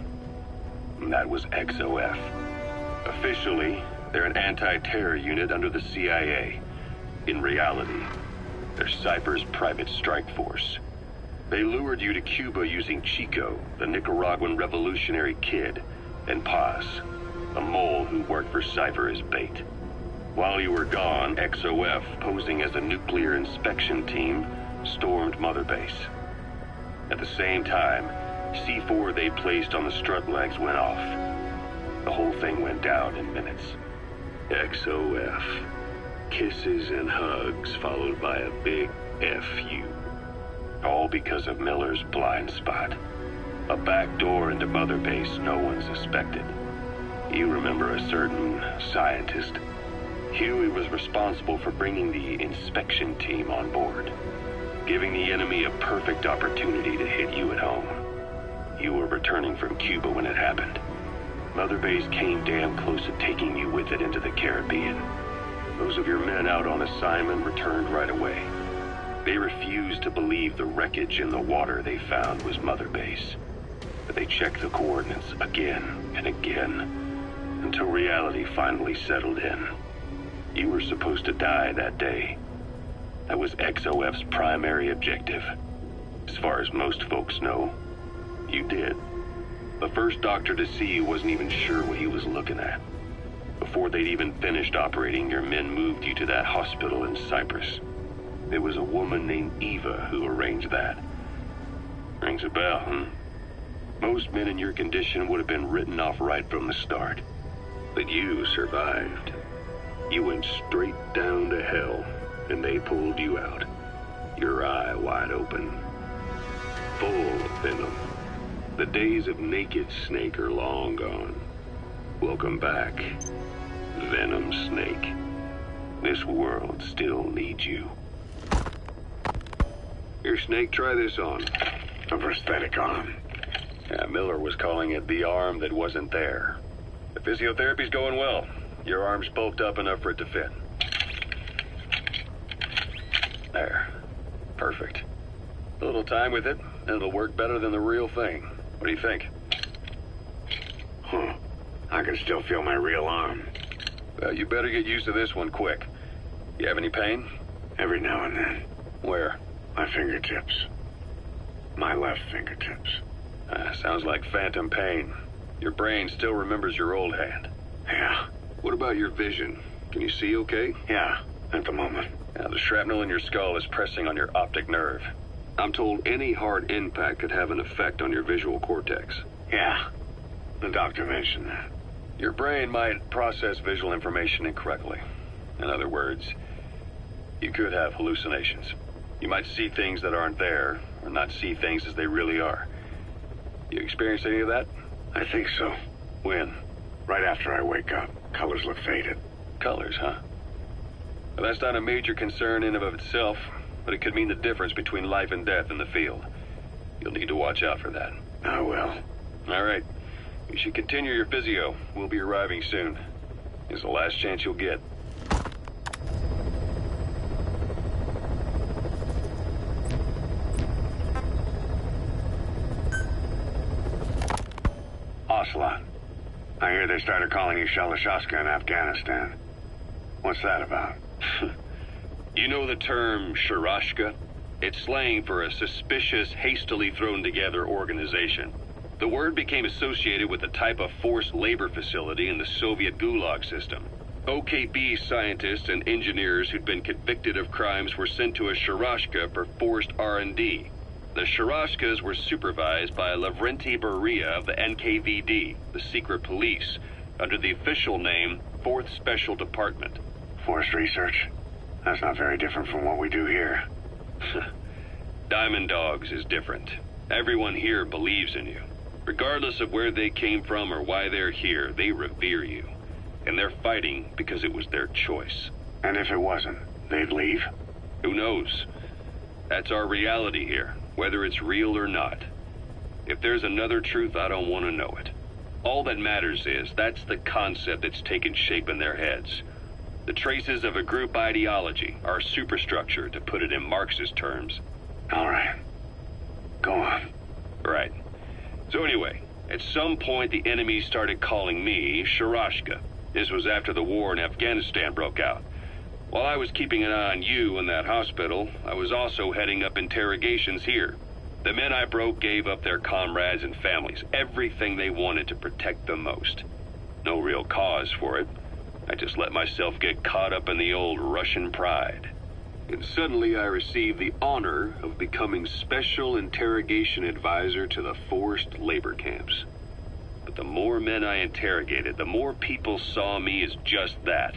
And that was XOF. Officially, they're an anti-terror unit under the CIA. In reality, they're Cypher's private strike force. They lured you to Cuba using Chico, the Nicaraguan revolutionary kid, and Paz, a mole who worked for Cypher as bait. While you were gone, XOF, posing as a nuclear inspection team, stormed Mother Base. At the same time, C4 they placed on the strut legs went off. The whole thing went down in minutes. XOF. Kisses and hugs followed by a big F you. All because of Miller's blind spot. A back door into Mother Base no one suspected. You remember a certain scientist? Huey was responsible for bringing the inspection team on board, giving the enemy a perfect opportunity to hit you at home. You were returning from Cuba when it happened. Mother Base came damn close to taking you with it into the Caribbean. Those of your men out on assignment returned right away. They refused to believe the wreckage in the water they found was Mother Base. But they checked the coordinates again and again, until reality finally settled in. You were supposed to die that day. That was XOF's primary objective. As far as most folks know, you did. The first doctor to see you wasn't even sure what he was looking at. Before they'd even finished operating, your men moved you to that hospital in Cyprus. It was a woman named Eva who arranged that. Rings a bell, huh? Most men in your condition would have been written off right from the start. But you survived. You went straight down to hell, and they pulled you out. Your eye wide open. Full of venom. The days of Naked Snake are long gone. Welcome back, Venom Snake. This world still needs you. Here, Snake, try this on. A prosthetic arm. Yeah, Miller was calling it the arm that wasn't there. The physiotherapy's going well. Your arm's bulked up enough for it to fit. There. Perfect. A little time with it, and it'll work better than the real thing. What do you think? Huh. I can still feel my real arm. Well, you better get used to this one quick. You have any pain? Every now and then. Where? My fingertips. My left fingertips. Sounds like phantom pain. Your brain still remembers your old hand. Yeah. What about your vision? Can you see okay? Yeah, at the moment. Now, the shrapnel in your skull is pressing on your optic nerve. I'm told any hard impact could have an effect on your visual cortex. Yeah, the doctor mentioned that. Your brain might process visual information incorrectly. In other words, you could have hallucinations. You might see things that aren't there, or not see things as they really are. You experienced any of that? I think so. When? Right after I wake up. Colors look faded. Colors, huh? Well, that's not a major concern in and of itself, but it could mean the difference between life and death in the field. You'll need to watch out for that. I will. All right. You should continue your physio. We'll be arriving soon. It's the last chance you'll get. Ocelot. I hear they started calling you Shalashaska in Afghanistan. What's that about? You know the term Sharashka? It's slang for a suspicious, hastily thrown together organization. The word became associated with a type of forced labor facility in the Soviet Gulag system. OKB scientists and engineers who'd been convicted of crimes were sent to a Sharashka for forced R&D. The Sharashkas were supervised by Lavrenti Beria of the NKVD, the secret police, under the official name 4th Special Department. Forced research? That's not very different from what we do here. Diamond Dogs is different. Everyone here believes in you. Regardless of where they came from or why they're here, they revere you. And they're fighting because it was their choice. And if it wasn't, they'd leave? Who knows? That's our reality here, whether it's real or not. If there's another truth, I don't want to know it. All that matters is that's the concept that's taken shape in their heads. The traces of a group ideology, our superstructure, to put it in Marxist terms. All right. Go on. Right. So anyway, at some point the enemy started calling me Sharashka. This was after the war in Afghanistan broke out. While I was keeping an eye on you in that hospital, I was also heading up interrogations here. The men I broke gave up their comrades and families, everything they wanted to protect them most. No real cause for it. I just let myself get caught up in the old Russian pride. And suddenly I received the honor of becoming Special Interrogation Advisor to the forced labor camps. But the more men I interrogated, the more people saw me as just that,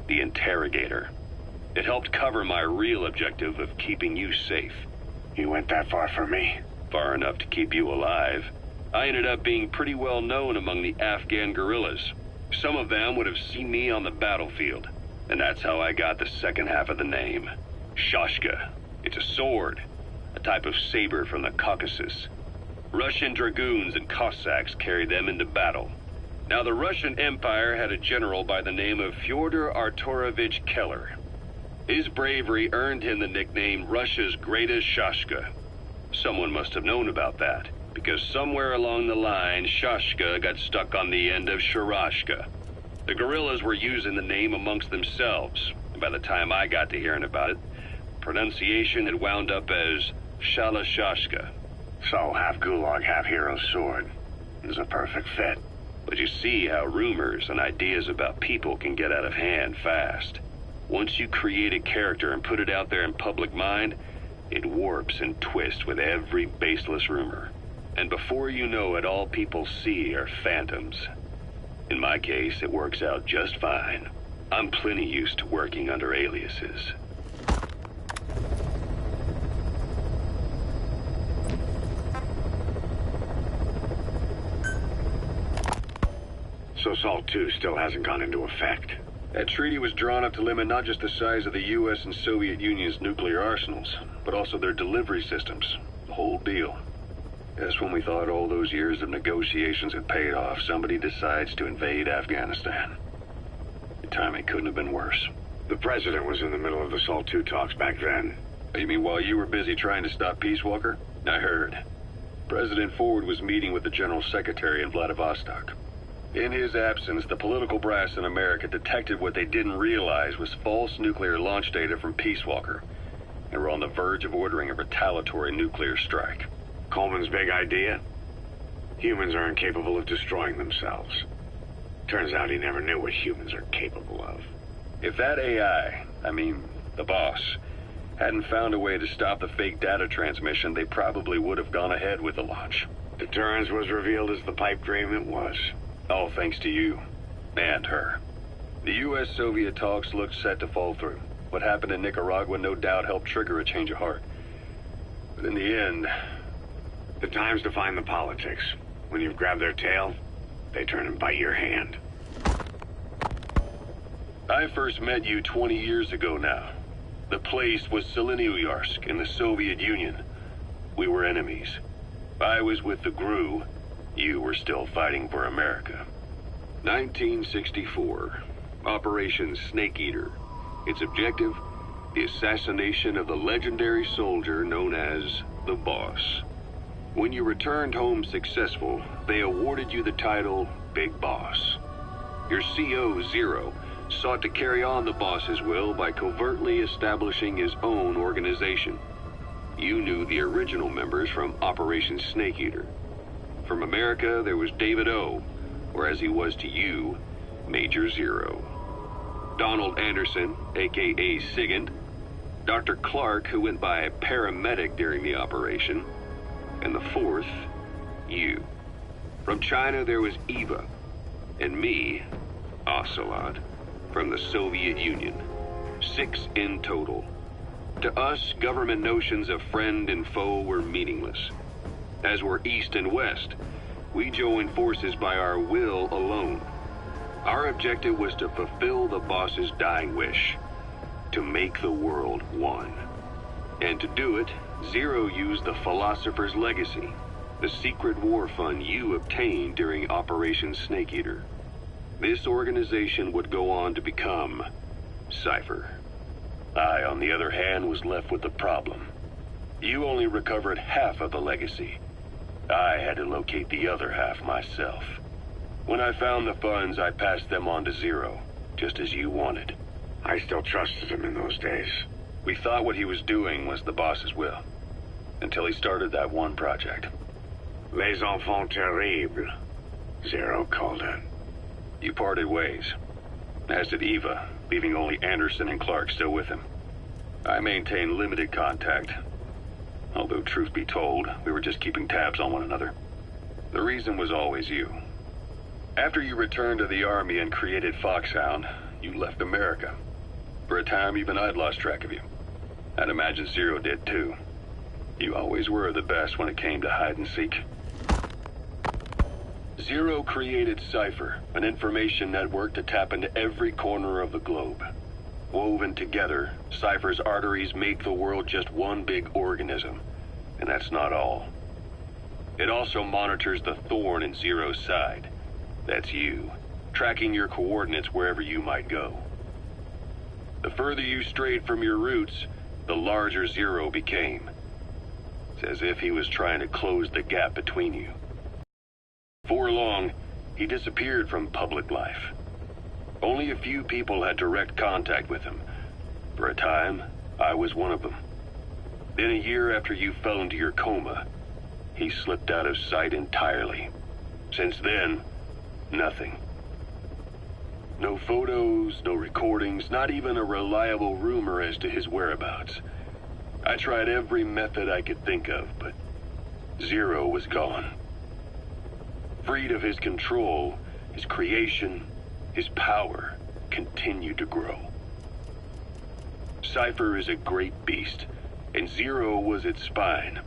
the interrogator. It helped cover my real objective of keeping you safe. You went that far for me? Far enough to keep you alive. I ended up being pretty well known among the Afghan guerrillas. Some of them would have seen me on the battlefield, and that's how I got the second half of the name. Shashka. It's a sword, a type of saber from the Caucasus. Russian dragoons and Cossacks carried them into battle. Now, the Russian Empire had a general by the name of Fyodor Arturovich Keller. His bravery earned him the nickname Russia's Greatest Shashka. Someone must have known about that, because somewhere along the line, Shashka got stuck on the end of Sharashka. The guerrillas were using the name amongst themselves, and by the time I got to hearing about it, pronunciation had wound up as Shalashashka. So half gulag, half hero sword. Is a perfect fit. But you see how rumors and ideas about people can get out of hand fast. Once you create a character and put it out there in public mind, it warps and twists with every baseless rumor. And before you know it, all people see are phantoms. In my case, it works out just fine. I'm plenty used to working under aliases. So SALT II still hasn't gone into effect. That treaty was drawn up to limit not just the size of the U.S. and Soviet Union's nuclear arsenals, but also their delivery systems. The whole deal. Just when we thought all those years of negotiations had paid off, somebody decides to invade Afghanistan. The timing couldn't have been worse. The president was in the middle of the SALT II talks back then. You mean while you were busy trying to stop Peace Walker? I heard. President Ford was meeting with the General Secretary in Vladivostok. In his absence, the political brass in America detected what they didn't realize was false nuclear launch data from Peace Walker. They were on the verge of ordering a retaliatory nuclear strike. Coleman's big idea? Humans are incapable of destroying themselves. Turns out he never knew what humans are capable of. If that AI, the boss, hadn't found a way to stop the fake data transmission, they probably would have gone ahead with the launch. Deterrence was revealed as the pipe dream it was. All thanks to you. And her. The U.S.-Soviet talks looked set to fall through. What happened in Nicaragua no doubt helped trigger a change of heart. But in the end... The time's to find the politics. When you've grabbed their tail, they turn and bite your hand. I first met you 20 years ago now. The place was Selenouyarsk in the Soviet Union. We were enemies. I was with the GRU. You were still fighting for America. 1964. Operation Snake Eater. Its objective? The assassination of the legendary soldier known as the Boss. When you returned home successful, they awarded you the title Big Boss. Your CO, Zero, sought to carry on the boss's will by covertly establishing his own organization. You knew the original members from Operation Snake Eater. From America, there was David O, or as he was to you, Major Zero. Donald Anderson, aka Sigint. Dr. Clark, who went by paramedic during the operation. And the fourth, you. From China, there was Eva. And me, Ocelot, from the Soviet Union. 6 in total. To us, government notions of friend and foe were meaningless. As were East and West, we joined forces by our will alone. Our objective was to fulfill the boss's dying wish, to make the world one. And to do it, Zero used the Philosopher's Legacy, the secret war fund you obtained during Operation Snake Eater. This organization would go on to become Cypher. I, on the other hand, was left with the problem. You only recovered half of the legacy. I had to locate the other half myself. When I found the funds, I passed them on to Zero, just as you wanted. I still trusted him in those days. We thought what he was doing was the boss's will, until he started that one project. Les Enfants Terribles, Zero called it. You parted ways, as did Eva, leaving only Anderson and Clark still with him. I maintained limited contact, although truth be told, we were just keeping tabs on one another. The reason was always you. After you returned to the Army and created Foxhound, you left America. For a time, even I'd lost track of you. I'd imagine Zero did too. You always were the best when it came to hide and seek. Zero created Cypher, an information network to tap into every corner of the globe. Woven together, Cypher's arteries make the world just one big organism. And that's not all. It also monitors the thorn in Zero's side. That's you, tracking your coordinates wherever you might go. The further you strayed from your roots, the larger Zero became. It's as if he was trying to close the gap between you. Before long, he disappeared from public life. Only a few people had direct contact with him. For a time, I was one of them. Then a year after you fell into your coma, he slipped out of sight entirely. Since then, nothing. No photos, no recordings, not even a reliable rumor as to his whereabouts. I tried every method I could think of, but Zero was gone. Freed of his control, his creation, his power continued to grow. Cypher is a great beast, and Zero was its spine.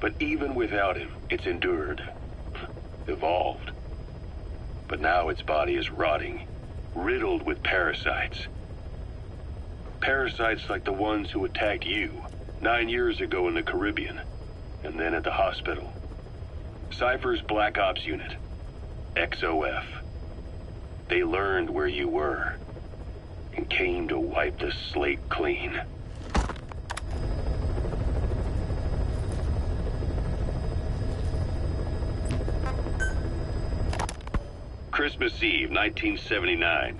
But even without him, it's endured, evolved. But now its body is rotting, riddled with parasites. Parasites like the ones who attacked you 9 years ago in the Caribbean, and then at the hospital. Cypher's Black Ops unit, XOF. They learned where you were, and came to wipe the slate clean. Christmas Eve, 1979.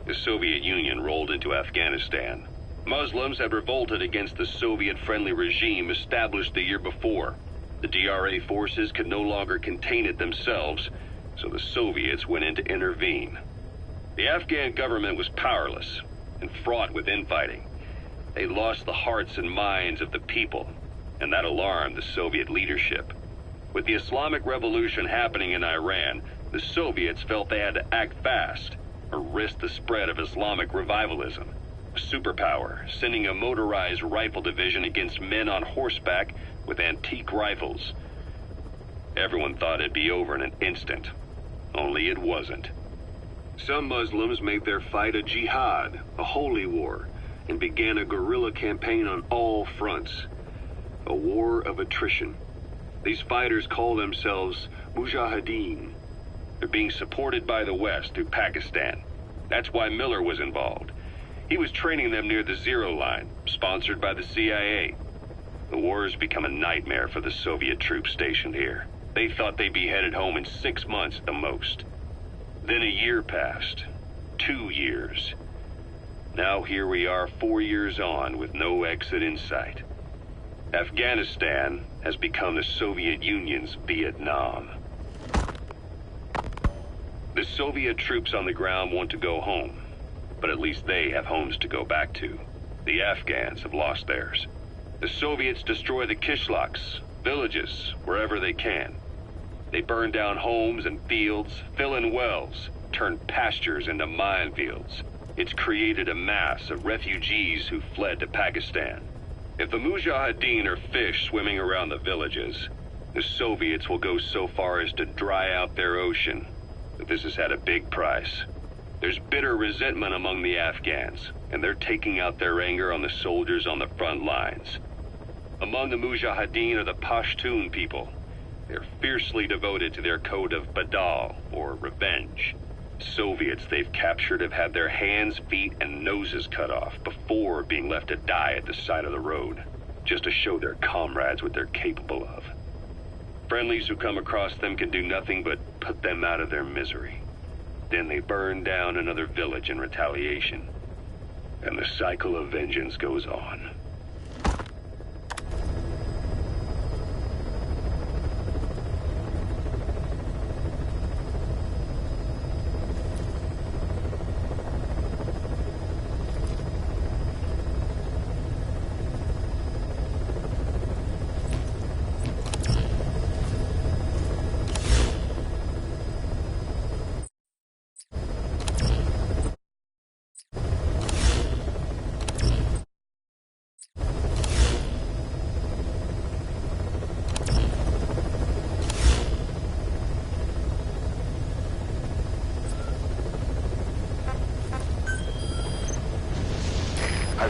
The Soviet Union rolled into Afghanistan. Muslims had revolted against the Soviet-friendly regime established the year before. The DRA forces could no longer contain it themselves, so the Soviets went in to intervene. The Afghan government was powerless and fraught with infighting. They lost the hearts and minds of the people, and that alarmed the Soviet leadership. With the Islamic Revolution happening in Iran, the Soviets felt they had to act fast or risk the spread of Islamic revivalism. A superpower, sending a motorized rifle division against men on horseback with antique rifles. Everyone thought it'd be over in an instant, only it wasn't. Some Muslims made their fight a jihad, a holy war, and began a guerrilla campaign on all fronts. A war of attrition. These fighters call themselves Mujahideen. They're being supported by the West through Pakistan. That's why Miller was involved. He was training them near the Zero Line, sponsored by the CIA. The war has become a nightmare for the Soviet troops stationed here. They thought they'd be headed home in 6 months at the most. Then a year passed. 2 years. Now here we are 4 years on with no exit in sight. Afghanistan has become the Soviet Union's Vietnam. The Soviet troops on the ground want to go home, but at least they have homes to go back to. The Afghans have lost theirs. The Soviets destroy the kishlaks, villages, wherever they can. They burn down homes and fields, fill in wells, turn pastures into minefields. It's created a mass of refugees who fled to Pakistan. If the Mujahideen are fish swimming around the villages, the Soviets will go so far as to dry out their ocean. But this has had a big price. There's bitter resentment among the Afghans, and they're taking out their anger on the soldiers on the front lines. Among the Mujahideen are the Pashtun people. They're fiercely devoted to their code of Badal, or revenge. Soviets they've captured have had their hands, feet, and noses cut off before being left to die at the side of the road, just to show their comrades what they're capable of. Friendlies who come across them can do nothing but put them out of their misery. Then they burn down another village in retaliation. And the cycle of vengeance goes on.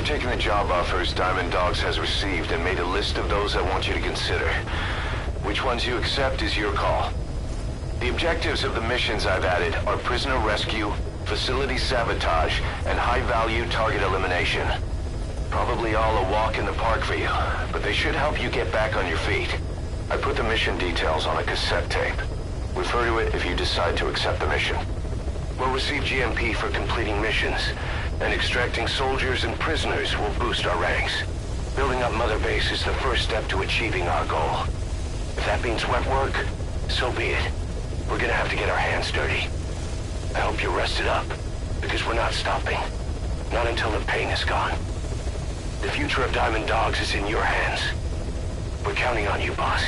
I've taken the job offers Diamond Dogs has received and made a list of those I want you to consider. Which ones you accept is your call. The objectives of the missions I've added are prisoner rescue, facility sabotage, and high-value target elimination. Probably all a walk in the park for you, but they should help you get back on your feet. I put the mission details on a cassette tape. Refer to it if you decide to accept the mission. We'll receive GMP for completing missions, and extracting soldiers and prisoners will boost our ranks. Building up Mother Base is the first step to achieving our goal. If that means wet work, so be it. We're gonna have to get our hands dirty. I hope you're rested up, because we're not stopping. Not until the pain is gone. The future of Diamond Dogs is in your hands. We're counting on you, boss.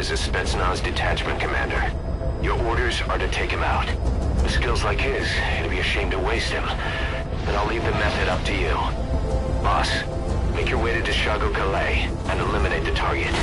is a Spetsnaz detachment commander. Your orders are to take him out. With skills like his, it'd be a shame to waste him. But I'll leave the method up to you. Boss, make your way to Deshago Calais and eliminate the target.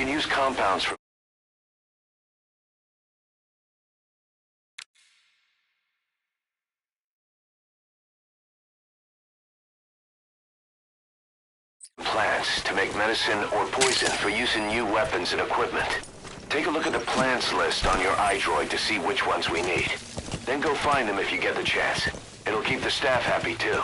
Use compounds for plants to make medicine or poison for use in new weapons and equipment. Take a look at the plants list on your iDroid to see which ones we need. Then go find them if you get the chance. It'll keep the staff happy too.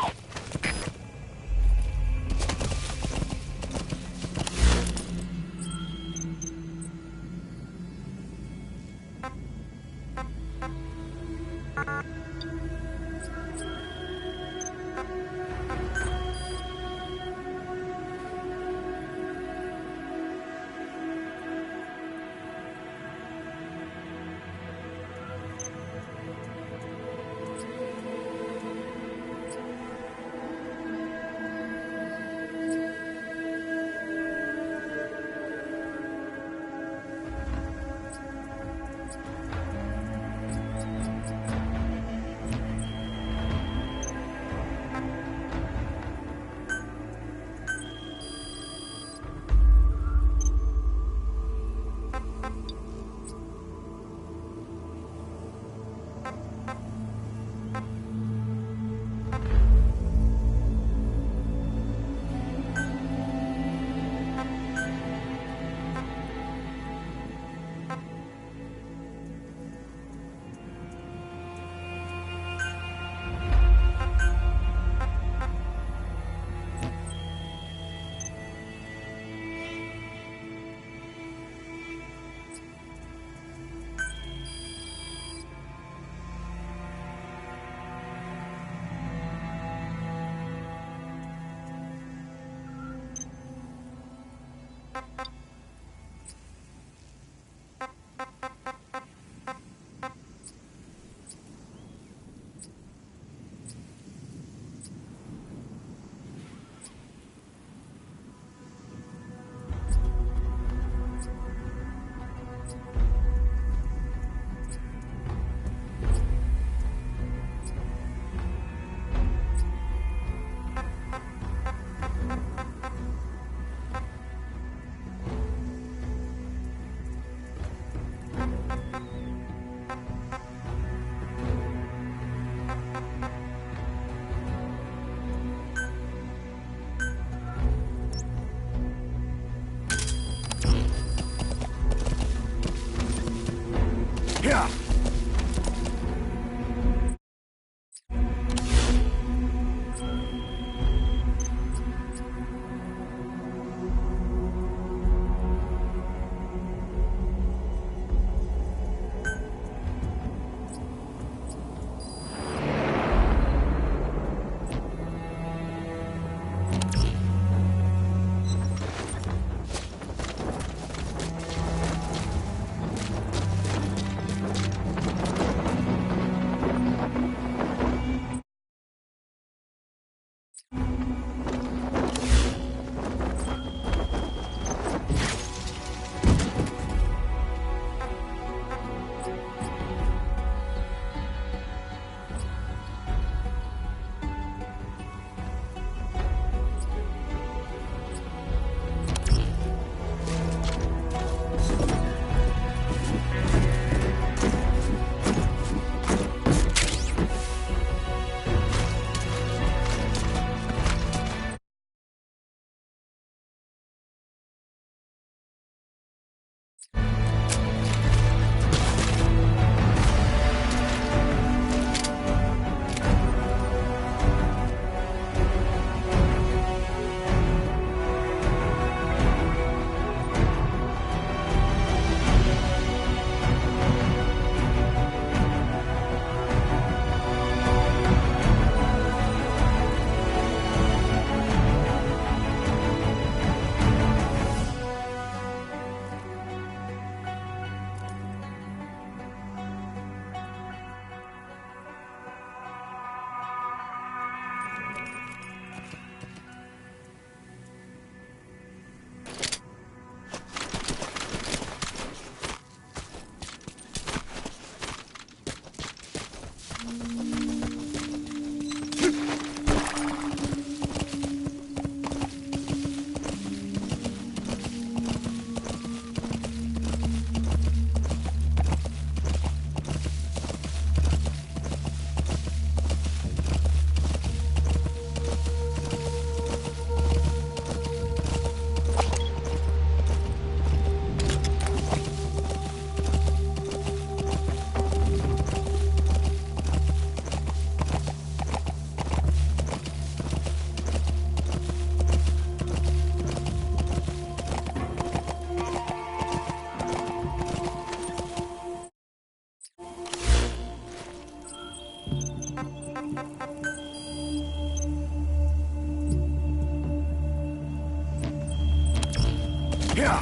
Yeah.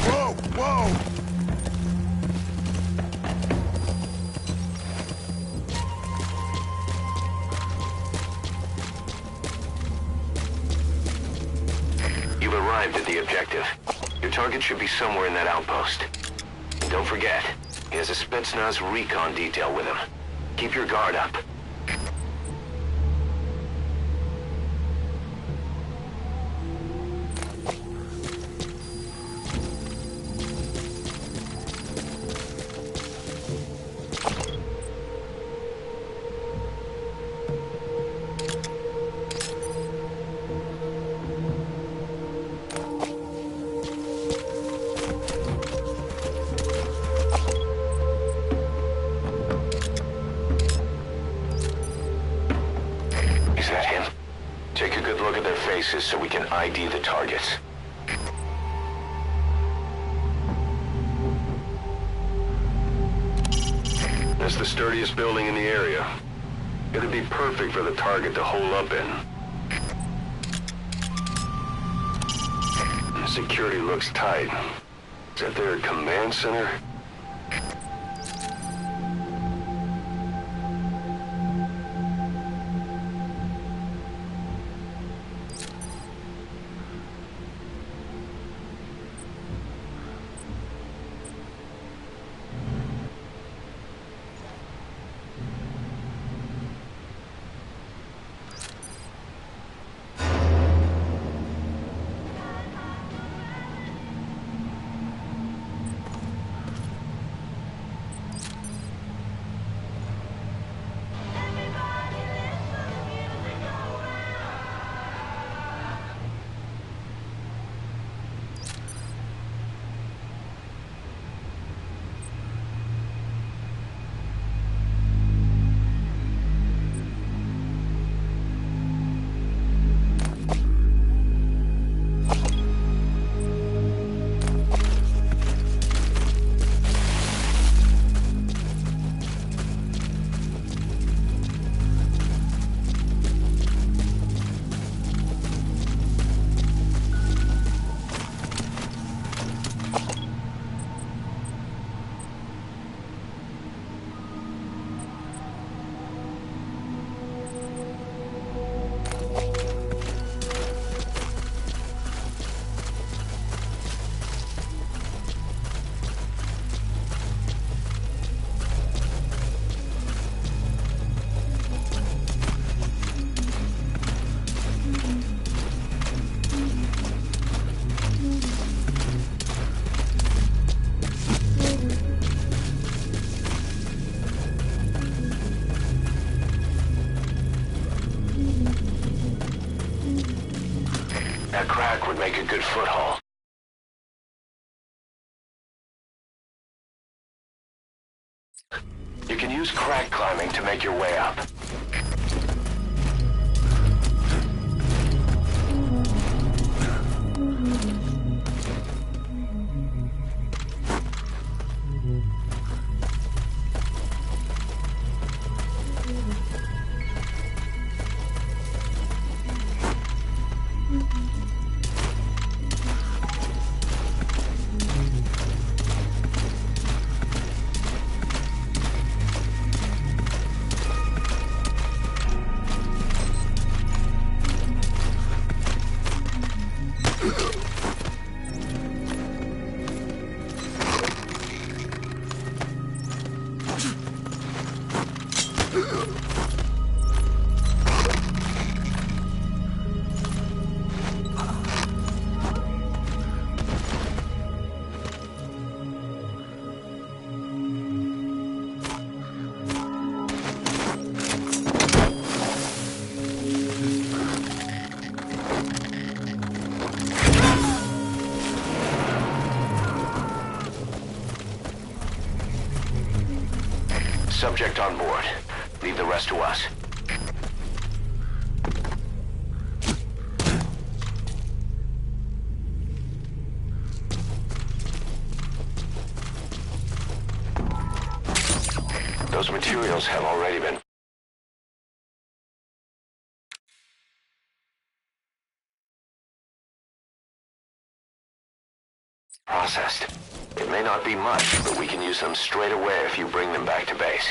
Whoa, whoa! You've arrived at the objective. Your target should be somewhere in that outpost. And don't forget, he has a Spetsnaz recon detail with him. Keep your guard up. Is that him? Take a good look at their faces so we can ID the targets. That's the sturdiest building in the area. It'd be perfect for the target to hole up in. The security looks tight. Is that their command center? That crack would make a good foothold. You can use crack climbing to make your way up. Subject on board. Leave the rest to us. Those materials have already been processed. It may not be much, but we can use them straight away if you bring them back to base.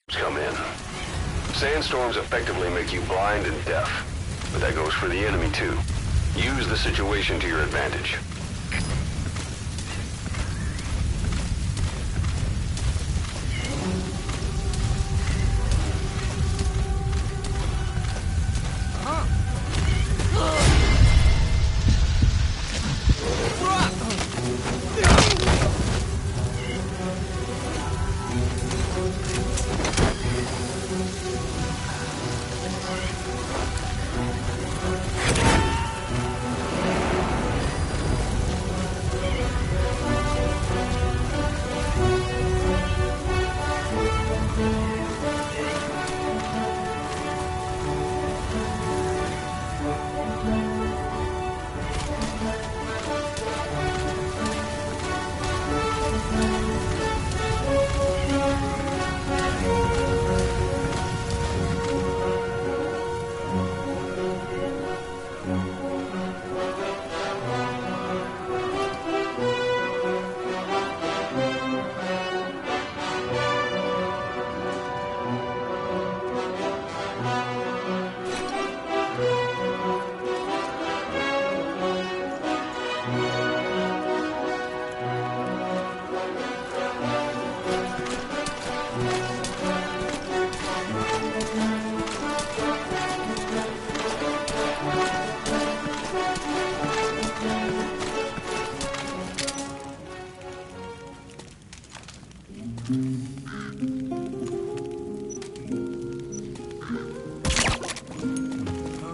come in. Sandstorms effectively make you blind and deaf, but that goes for the enemy too. Use the situation to your advantage.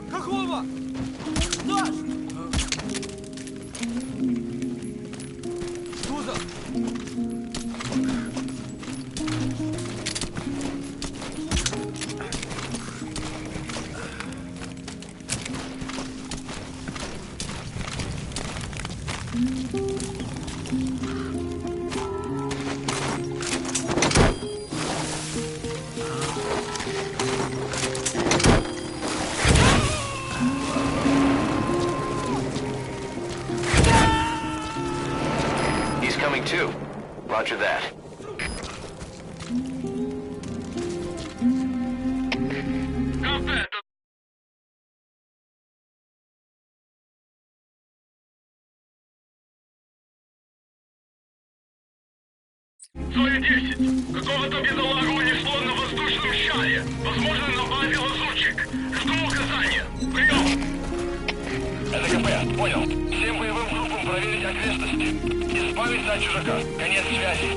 Какого? Наш! Что за? Coming too. Roger that. Соя-10. Какого-то бедолагу унесло на воздушном шаре. Возможно, на базе лазутчик. Жду указания. Прием! Это КП. Понял. Всем боевым группам проверить окрестности. Избавиться от чужака. Конец связи.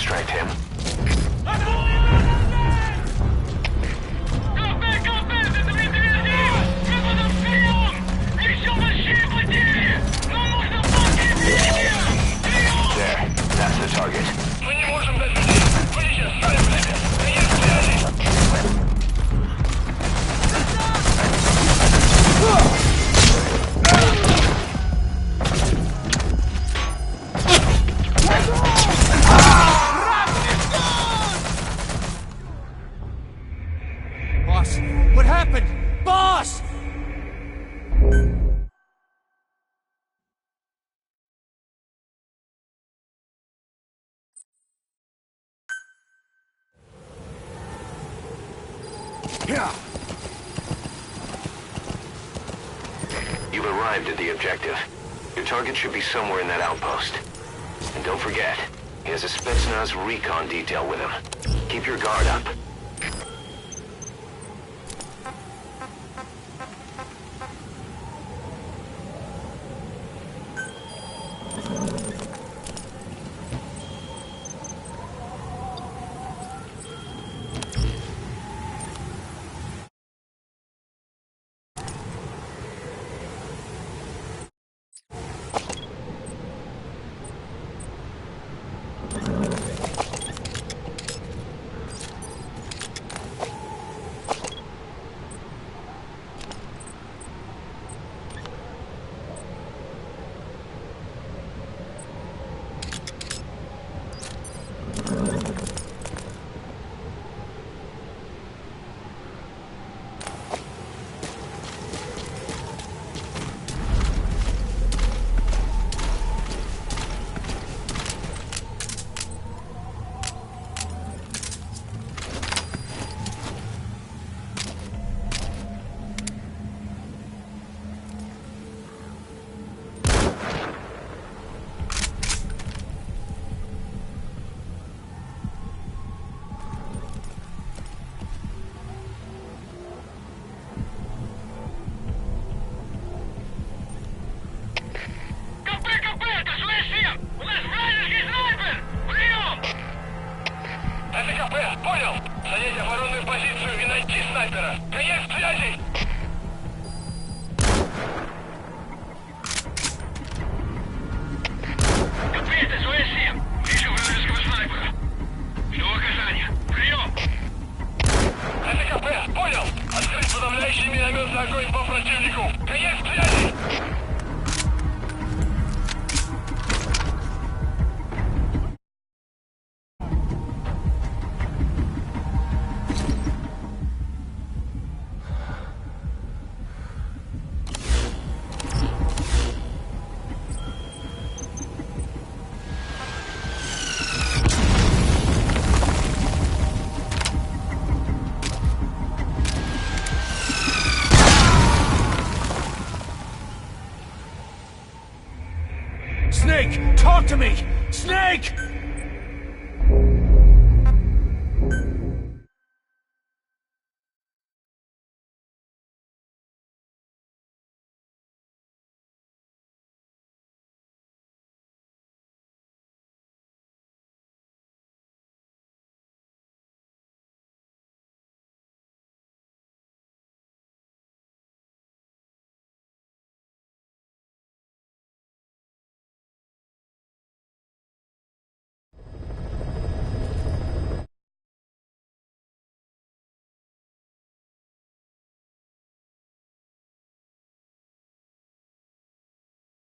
extract him. There, that's the target. Boss, what happened? Boss! You've arrived at the objective. Your target should be somewhere in that outpost. And don't forget, he has a Spetsnaz recon detail with him. Keep your guard up. Snake, talk to me! Snake!